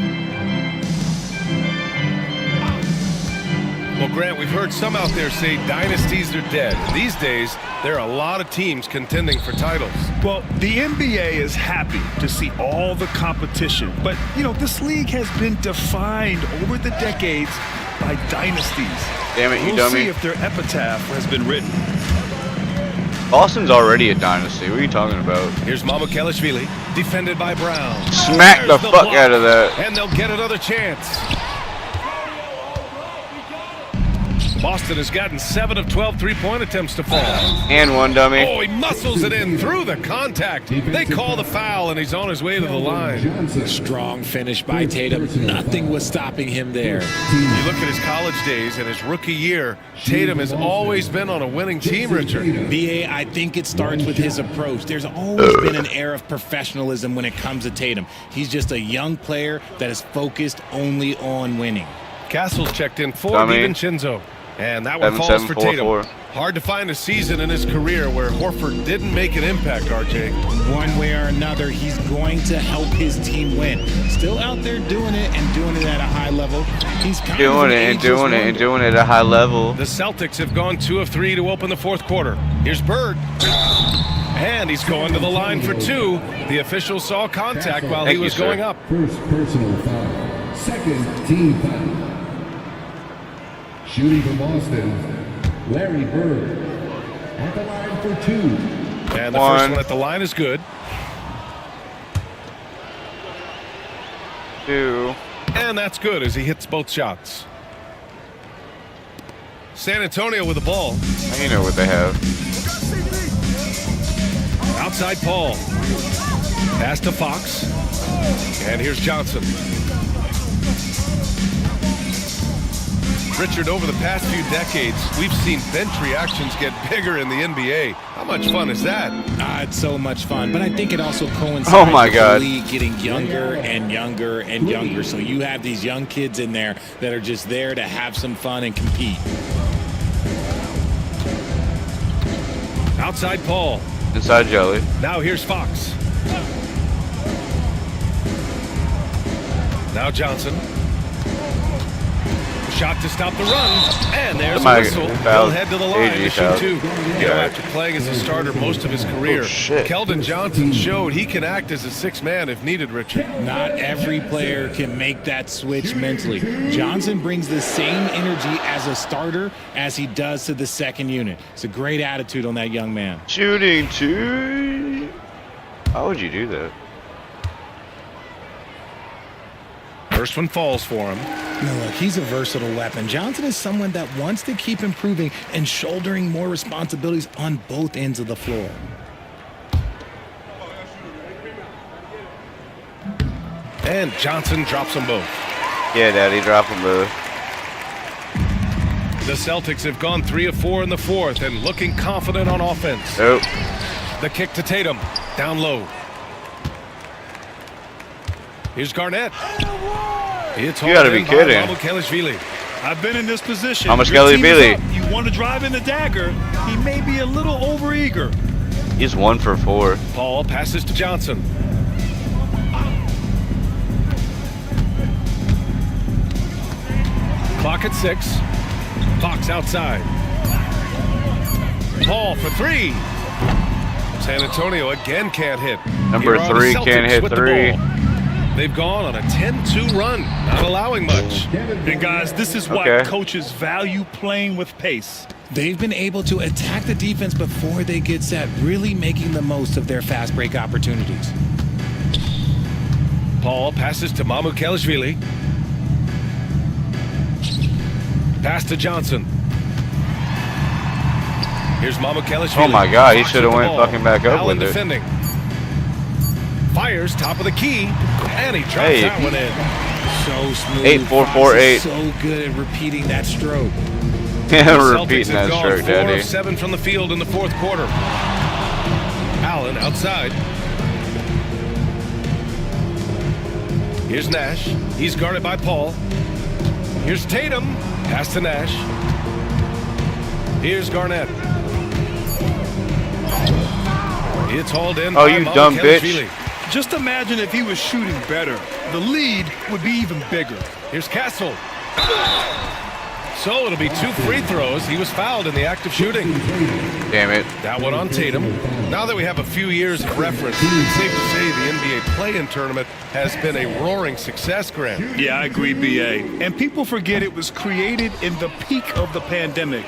Well, Grant, we've heard some out there say dynasties are dead. These days, there are a lot of teams contending for titles. Well, the NBA is happy to see all the competition. But, you know, this league has been defined over the decades by dynasties. Damn it, you we'll dummy. see if their epitaph has been written. Boston's already a dynasty. What are you talking about? Here's Mamukelashvili, defended by Brown. Smack the There's fuck block, out of that. And they'll get another chance. Boston has gotten 7 of 12 three-point attempts to fall. And 1, dummy. Oh, he muscles it in through the contact. They call the foul, and he's on his way to the line. Strong finish by Tatum. Nothing was stopping him there. You look at his college days and his rookie year, Tatum has always been on a winning team, Richard. BA, I think it starts with his approach. There's always been an air of professionalism when it comes to Tatum. He's just a young player that is focused only on winning. Castle's checked in for Dummy. DiVincenzo. And that one 7, falls 7, for 4, Tatum. 4. Hard to find a season in his career where Horford didn't make an impact, RJ. One way or another, he's going to help his team win. Still out there doing it and doing it at a high level. He's kind Doing of it and doing it and doing it at a high level. The Celtics have gone 2 of 3 to open the fourth quarter. Here's Bird. And he's going to the line for 2. The official saw contact while he was going up. First personal foul. Second team foul. Shooting for Boston, Larry Bird. At the line for 2. And the first one at the line is good. 2. And that's good as he hits both shots. San Antonio with the ball. You know what they have. Outside Paul. Pass to Fox. And here's Johnson. Richard, over the past few decades, we've seen bench reactions get bigger in the NBA. How much fun is that? It's so much fun, but I think it also coincides oh my God. with the league getting younger and younger and younger. So you have these young kids in there that are just there to have some fun and compete. Outside Paul. Inside Jelly. Now here's Fox. Now Johnson. Shot to stop the run, and there's a whistle. He'll head to the line to shoot two. You know, after playing as a starter most of his career, Keldon Johnson showed he can act as a sixth man if needed, Richard. Not every player can make that switch mentally. Johnson brings the same energy as a starter as he does to the second unit. It's a great attitude on that young man. Shooting two. How would you do that? First one falls for him. No, look, he's a versatile weapon. Johnson is someone that wants to keep improving and shouldering more responsibilities on both ends of the floor. And Johnson drops them both. Yeah, Daddy, drop them both. The Celtics have gone 3 of 4 in the fourth and looking confident on offense. Nope. The kick to Tatum, down low. Here's Garnett. It's you gotta be kidding. I've been in this position. You want to drive in the dagger. He may be a little overeager. He's 1 for 4. Paul passes to Johnson. Clock at 6. Fox outside. Paul for 3. San Antonio again can't hit. Number 3 can't hit 3. They've gone on a 10-2 run, not allowing much. And guys, this is why coaches value playing with pace. They've been able to attack the defense before they get set, really making the most of their fast break opportunities. Paul passes to Mamukelashvili. Pass to Johnson. Here's Mamukelashvili. Oh my God, he should have went fucking back up with defending. Fires top of the key, and he drops that one in. So smooth. 8-4-4-8. So good at repeating that stroke. Yeah, repeating that stroke, Daddy. 4 of 7 from the field in the fourth quarter. Allen outside. Here's Nash. He's guarded by Paul. Here's Tatum. Pass to Nash. Here's Garnett. It's hauled in. Oh, you dumb bitch. Just imagine if he was shooting better. The lead would be even bigger. Here's Castle. So it'll be 2 free throws. He was fouled in the act of shooting. Damn it. That one on Tatum. Now that we have a few years of reference, it's safe to say the NBA play-in tournament has been a roaring success, Grant. Yeah, I agree, BA. And people forget it was created in the peak of the pandemic.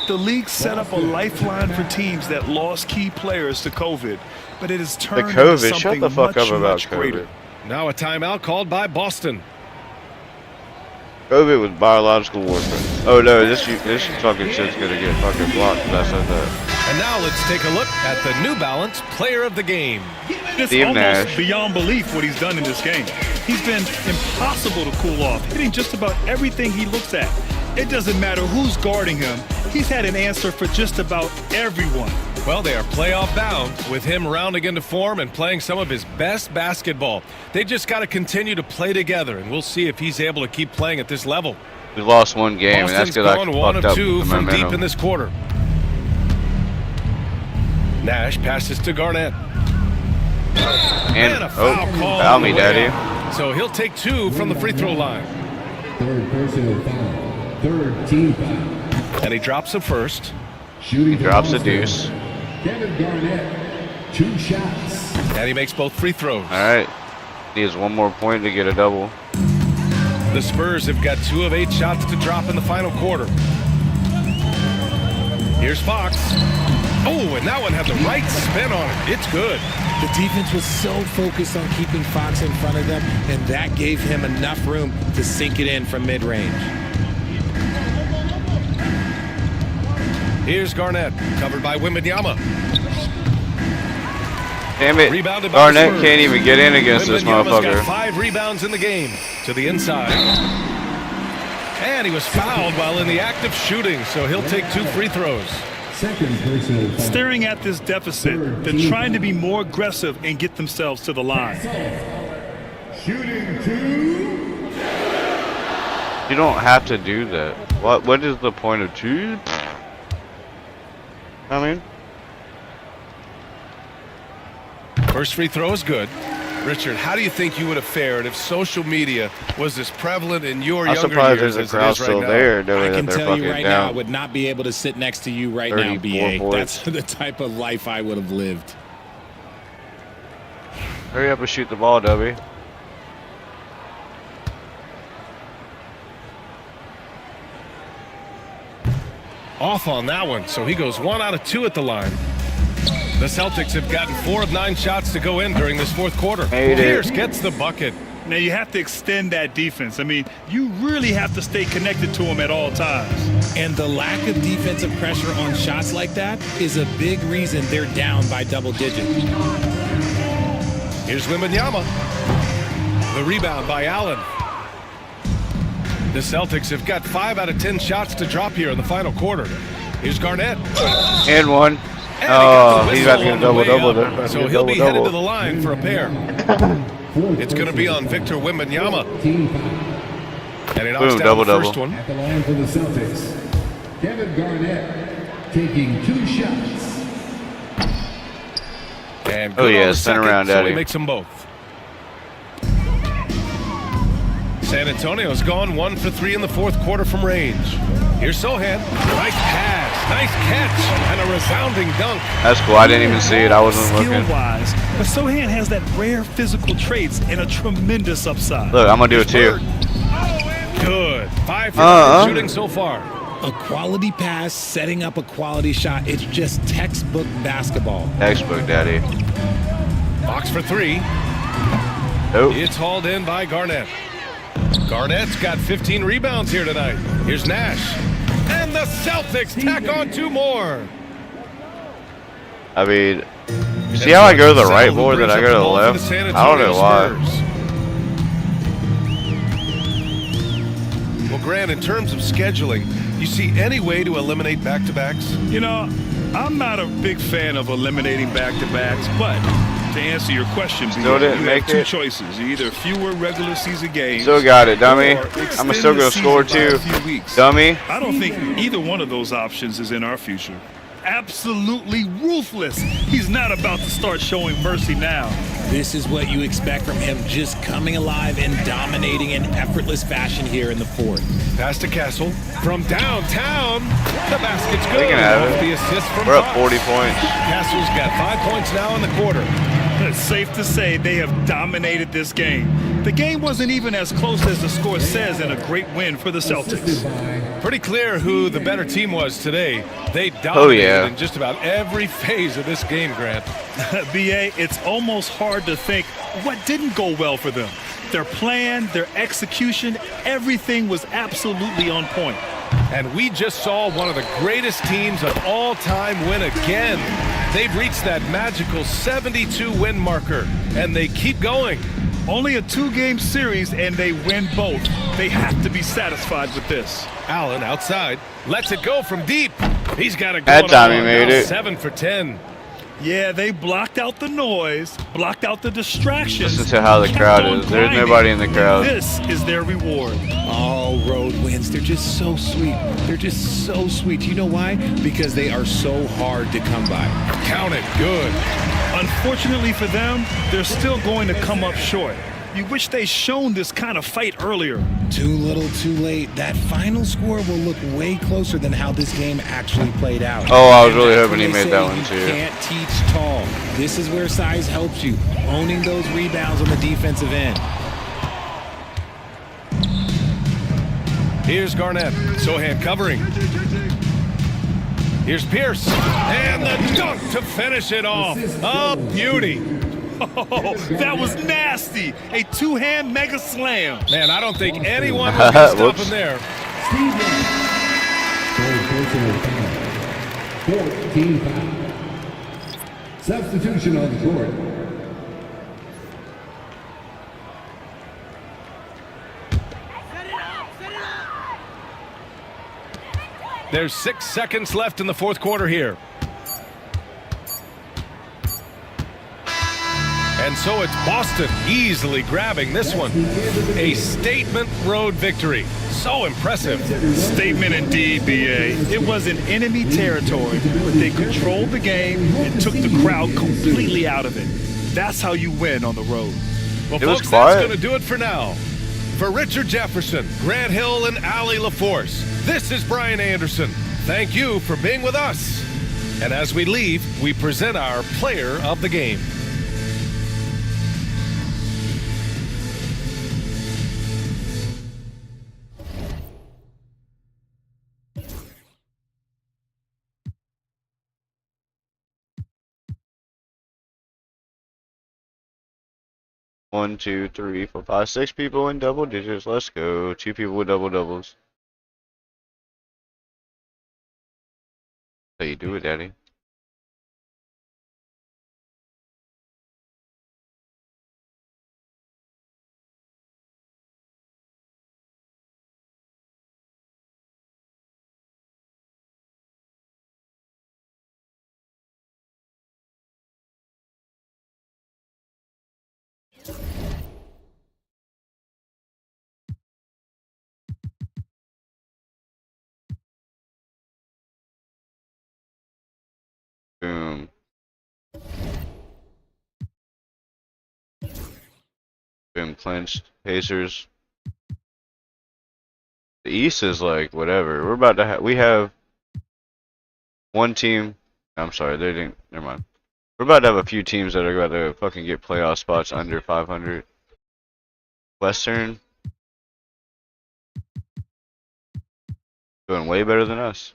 The league set up a lifeline for teams that lost key players to COVID, but it has turned into something Shut the fuck up about much greater. Now a timeout called by Boston. COVID was biological warfare. Oh no, this fucking shit's gonna get fucking blocked if I said that. And now let's take a look at the New Balance Player of the Game. It's almost beyond belief what he's done in this game. He's been impossible to cool off, hitting just about everything he looks at. It doesn't matter who's guarding him. He's had an answer for just about everyone. Well, they are playoff bound with him rounding into form and playing some of his best basketball. They just got to continue to play together, and we'll see if he's able to keep playing at this level. We lost one game, Boston's and that's gone because I 1 fucked of up 2 from momentum. deep in this quarter. Nash passes to Garnett. And a foul call. Foul me, Daddy. So he'll take 2 from the free throw line. Third personal foul. Third team foul. And he drops the first. He drops a deuce. Kevin Garnett, 2 shots. And he makes both free throws. All right. Needs 1 more point to get a double. The Spurs have got 2 of 8 shots to drop in the final quarter. Here's Fox. Oh, and that one had the right spin on it. It's good. The defense was so focused on keeping Fox in front of them, and that gave him enough room to sink it in from mid-range. Here's Garnett, covered by Wembanyama. Damn it. Rebounded by Garnett can't even get in against this motherfucker. Got 5 rebounds in the game. To the inside. And he was fouled while in the act of shooting, so he'll take 2 free throws. Staring at this deficit, they're trying to be more aggressive and get themselves to the line. Shooting 2. You don't have to do that. What is the point of 2? I mean, first free throw is good. Richard, how do you think you would have fared if social media was as prevalent in your younger years as it is right now? I can tell you right now, I would not be able to sit next to you right now, BA. That's the type of life I would have lived. Hurry up and shoot the ball, W. Off on that one, so he goes 1 out of 2 at the line. The Celtics have gotten 4 of 9 shots to go in during this 4th quarter. Pierce gets the bucket. Now you have to extend that defense. I mean, you really have to stay connected to them at all times. And the lack of defensive pressure on shots like that is a big reason they're down by double digits. Here's Wembanyama. The rebound by Allen. The Celtics have got 5 out of 10 shots to drop here in the final quarter. Here's Garnett. And 1. Oh, he's about to get a double-double there. So he'll be headed to the line for a pair. It's going to be on Victor Wembanyama. And he knocks down the first one. At the line for the Celtics, Kevin Garnett taking 2 shots. And oh yeah, spin around, so Daddy. He makes them both. San Antonio's gone 1 for 3 in the 4th quarter from range. Here's Sohan. Nice pass, nice catch, and a resounding dunk. That's cool. I didn't even see it. I wasn't looking. Skill-wise, but Sohan has that rare physical traits and a tremendous upside. Look, I'm gonna do it too. Good. 5 for shooting so far. A quality pass, setting up a quality shot. It's just textbook basketball. Textbook, Daddy. Box for 3. Nope. It's hauled in by Garnett. Garnett's got 15 rebounds here tonight. Here's Nash. And the Celtics tack on 2 more. I mean, you see how I go to the right more than I go to the left? I don't know why. Well, Grant, in terms of scheduling, you see any way to eliminate back-to-backs? You know, I'm not a big fan of eliminating back-to-backs, but to answer your question, you have 2 choices. Either fewer regular season games. Still got it, dummy. I'm still going to score 2. Dummy. I don't think either one of those options is in our future. Absolutely ruthless. He's not about to start showing mercy now. This is what you expect from him, just coming alive and dominating in effortless fashion here in the 4th. Pass to Castle from downtown. The basket's good. They can have it. The assist from We're up 40 points. Castle's got 5 points now in the quarter. It's safe to say they have dominated this game. The game wasn't even as close as the score says, and a great win for the Celtics. Pretty clear who the better team was today. They dominated in just about every phase of this game, Grant. BA, it's almost hard to think what didn't go well for them. Their plan, their execution, everything was absolutely on point. And we just saw one of the greatest teams of all time win again. They've reached that magical 72-win marker, and they keep going. Only a 2-game series, and they win both. They have to be satisfied with this. Allen outside, lets it go from deep. He's got it going. That time he made it. 7 for 10. Yeah, they blocked out the noise, blocked out the distractions. Listen to how the crowd is. There's nobody in the crowd. This is their reward. All road wins. They're just so sweet. They're just so sweet. You know why? Because they are so hard to come by. Count it. Good. Unfortunately for them, they're still going to come up short. You wish they'd shown this kind of fight earlier. Too little, too late. That final score will look way closer than how this game actually played out. Oh, I was really hoping he made that one too. You can't teach tall. This is where size helps you. Owning those rebounds on the defensive end. Here's Garnett. Sohan covering. Here's Pierce. And the dunk to finish it off. A beauty. Oh, that was nasty. A 2-hand mega slam. Man, I don't think anyone was going to stop him there. 14 foul. Substitution on the court. There's 6 seconds left in the fourth quarter here. And so it's Boston easily grabbing this one. A statement road victory. So impressive. Statement indeed, BA. It was in enemy territory, but they controlled the game and took the crowd completely out of it. That's how you win on the road. Well, folks, that's going to do it for now. For Richard Jefferson, Grant Hill, and Allie LaForce, this is Brian Anderson. Thank you for being with us. And as we leave, we present our player of the game. One, 2, 3, 4, 5, 6 people in double digits. Let's go. 2 people with double doubles. How you do it, Daddy? Boom. Boom, clinched. Pacers. The East is like whatever. We're about to we have one team. I'm sorry, they didn't. Never mind. We're about to have a few teams that are about to fucking get playoff spots under 500. Western doing way better than us.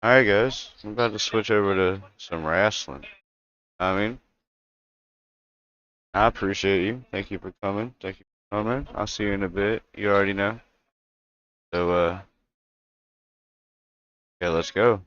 Alright guys, I'm about to switch over to some wrestling. I appreciate you. Thank you for coming. Thank you for coming. I'll see you in a bit. You already know. So, yeah, let's go.